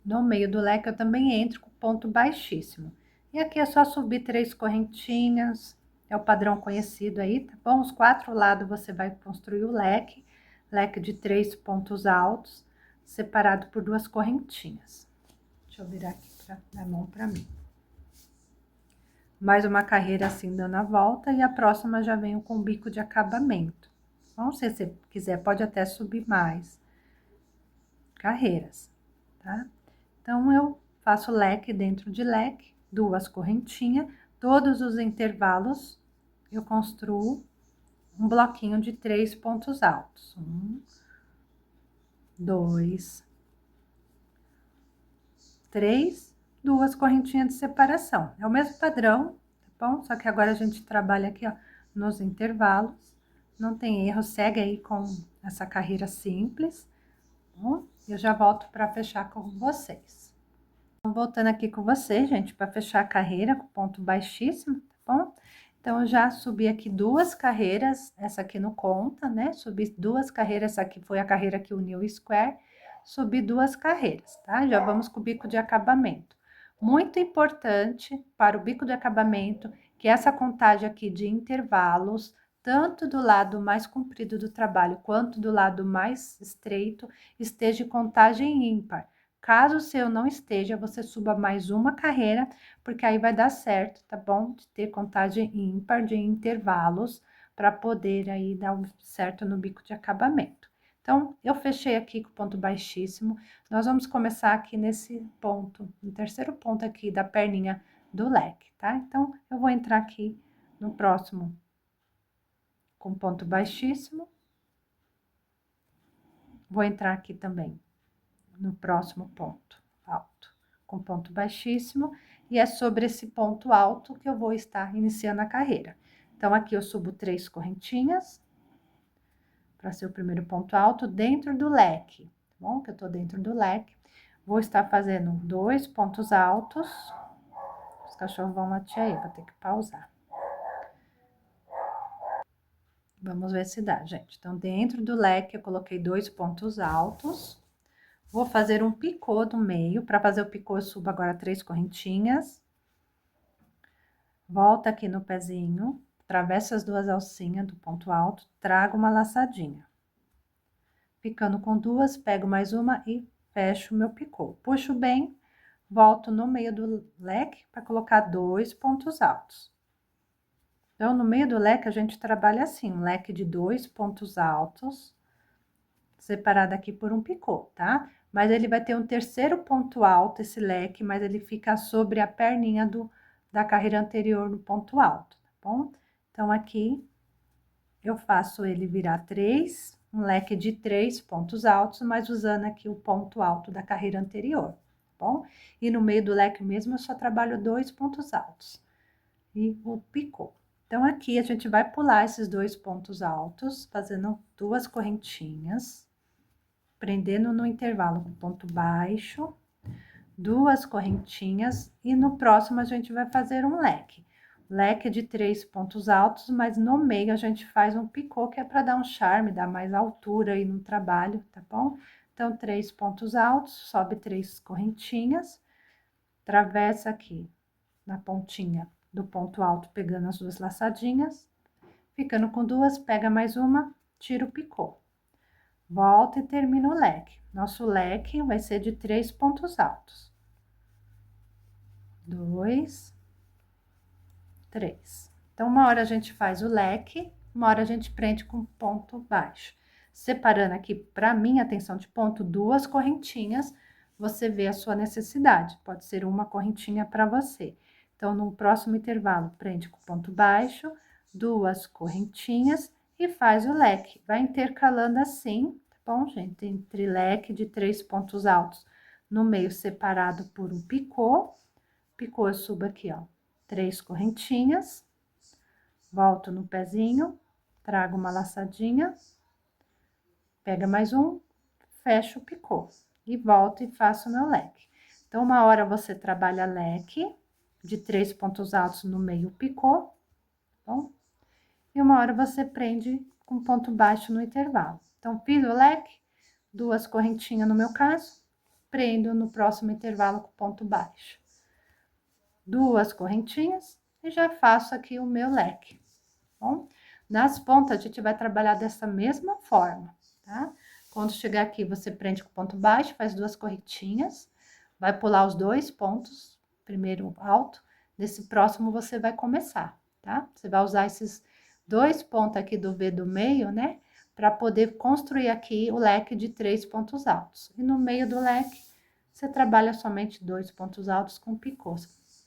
No meio do leque, eu também entro com ponto baixíssimo. E aqui é só subir 3 correntinhas, é o padrão conhecido aí, tá bom? Os 4 lados você vai construir o leque de 3 pontos altos, separado por 2 correntinhas. Deixa eu virar aqui pra dar mão pra mim. mais uma carreira assim dando a volta e a próxima já venho com bico de acabamento. Então, se você quiser, pode até subir mais carreiras, tá? Então, eu faço leque dentro de leque, 2 correntinhas, todos os intervalos eu construo um bloquinho de 3 pontos altos. 1, 2, 3, 2 correntinhas de separação. É o mesmo padrão, tá bom? Só que agora a gente trabalha aqui, ó, nos intervalos. Não tem erro, segue aí com essa carreira simples, tá bom? Eu já volto para fechar com vocês. Então, voltando aqui com vocês, gente, para fechar a carreira com ponto baixíssimo, tá bom? Então, eu já subi aqui 2 carreiras, essa aqui não conta, né? Subi 2 carreiras, essa aqui foi a carreira que uniu o square, subi 2 carreiras, tá? Já vamos com o bico de acabamento. Muito importante para o bico de acabamento, que essa contagem aqui de intervalos, tanto do lado mais comprido do trabalho, quanto do lado mais estreito, esteja contagem ímpar. Caso o seu não esteja, você suba mais uma carreira, porque aí vai dar certo, tá bom? De ter contagem ímpar de intervalos, para poder aí dar certo no bico de acabamento. Então, eu fechei aqui com ponto baixíssimo. Nós vamos começar aqui nesse ponto, no terceiro ponto aqui da perninha do leque, tá? Então, eu vou entrar aqui no próximo com ponto baixíssimo. Vou entrar aqui também no próximo ponto alto, com ponto baixíssimo, e é sobre esse ponto alto que eu vou estar iniciando a carreira. Então, aqui eu subo 3 correntinhas, para ser o primeiro ponto alto, dentro do leque, tá bom? Que eu tô dentro do leque. Vou estar fazendo 2 pontos altos. Os cachorros vão latir aí, vou ter que pausar. Vamos ver se dá, gente. Então, dentro do leque, eu coloquei 2 pontos altos. Vou fazer um picô no meio. Para fazer o picô, eu subo agora 3 correntinhas. Volta aqui no pezinho, atravessa as 2 alcinhas do ponto alto, trago uma laçadinha. Ficando com 2, pego mais uma e fecho o meu picô. Puxo bem, volto no meio do leque para colocar 2 pontos altos. Então, no meio do leque, a gente trabalha assim, um leque de 2 pontos altos, separado aqui por um picô, tá? Mas ele vai ter um terceiro ponto alto, esse leque, mas ele fica sobre a perninha da carreira anterior no ponto alto, tá bom? Então, aqui, eu faço ele virar 3, um leque de 3 pontos altos, mas usando aqui o ponto alto da carreira anterior, tá bom? E no meio do leque mesmo, eu só trabalho 2 pontos altos e o picô. Então, aqui a gente vai pular esses 2 pontos altos, fazendo 2 correntinhas, prendendo no intervalo com ponto baixo, 2 correntinhas, e no próximo a gente vai fazer um leque. Leque de 3 pontos altos, mas no meio a gente faz um picô, que é para dar um charme, dar mais altura aí no trabalho, tá bom? Então, 3 pontos altos, sobe 3 correntinhas, atravessa aqui na pontinha do ponto alto, pegando as 2 laçadinhas, ficando com 2, pega mais uma, tira o picô. Volta e termina o leque. Nosso leque vai ser de 3 pontos altos. 2, 3. Então, uma hora a gente faz o leque, uma hora a gente prende com ponto baixo. Separando aqui, para minha atenção de ponto, 2 correntinhas, você vê a sua necessidade. Pode ser uma correntinha para você. Então, no próximo intervalo, prende com ponto baixo, 2 correntinhas e faz o leque. Vai intercalando assim, tá bom, gente? Entre leque de 3 pontos altos, no meio separado por um picô. Picô, eu subo aqui, ó, 3 correntinhas, volto no pezinho, trago uma laçadinha, pega mais um, fecho o picô e volto e faço meu leque. Então, uma hora você trabalha leque de 3 pontos altos no meio picô, tá bom? E uma hora você prende com ponto baixo no intervalo. Então, fiz o leque, 2 correntinhas no meu caso, prendo no próximo intervalo com ponto baixo. 2 correntinhas e já faço aqui o meu leque, tá bom? Nas pontas, a gente vai trabalhar dessa mesma forma, tá? Quando chegar aqui, você prende com ponto baixo, faz 2 correntinhas, vai pular os 2 pontos, primeiro alto, nesse próximo você vai começar, tá? Você vai usar esses 2 pontos aqui do V do meio, né? Para poder construir aqui o leque de 3 pontos altos. E no meio do leque, você trabalha somente 2 pontos altos com picô.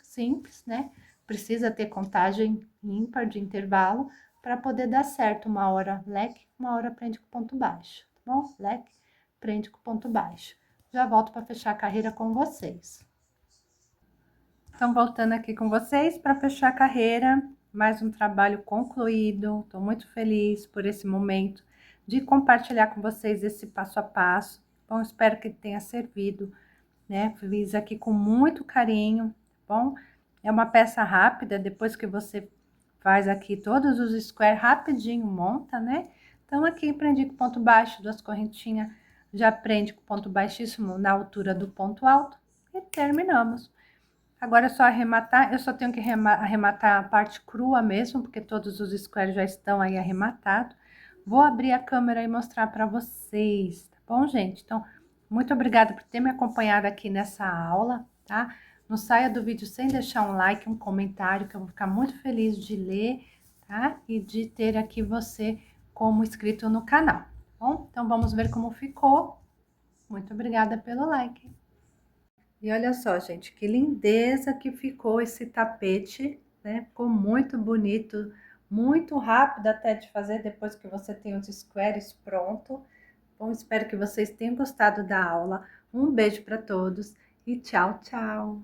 Simples, né? Precisa ter contagem ímpar de intervalo para poder dar certo. Uma hora leque, uma hora prende com ponto baixo, tá bom? Leque, prende com ponto baixo. Já volto para fechar a carreira com vocês. Então, voltando aqui com vocês para fechar a carreira, mais um trabalho concluído. Estou muito feliz por esse momento de compartilhar com vocês esse passo a passo. Bom, espero que tenha servido, né? Fiz aqui com muito carinho, tá bom? É uma peça rápida, depois que você faz aqui todos os squares, rapidinho monta, né? Então, aqui prendi com ponto baixo, 2 correntinhas, já prende com ponto baixíssimo na altura do ponto alto e terminamos. Agora é só arrematar, eu só tenho que arrematar a parte crua mesmo, porque todos os squares já estão aí arrematados. Vou abrir a câmera e mostrar para vocês, tá bom, gente? Então, muito obrigada por ter me acompanhado aqui nessa aula, tá? Não saia do vídeo sem deixar um like, um comentário, que eu vou ficar muito feliz de ler, tá? E de ter aqui você como inscrito no canal, tá bom? Então, vamos ver como ficou. Muito obrigada pelo like. E olha só, gente, que lindeza que ficou esse tapete, né? Ficou muito bonito, muito rápido até de fazer depois que você tem os squares pronto. Bom, espero que vocês tenham gostado da aula. Um beijo para todos e tchau, tchau!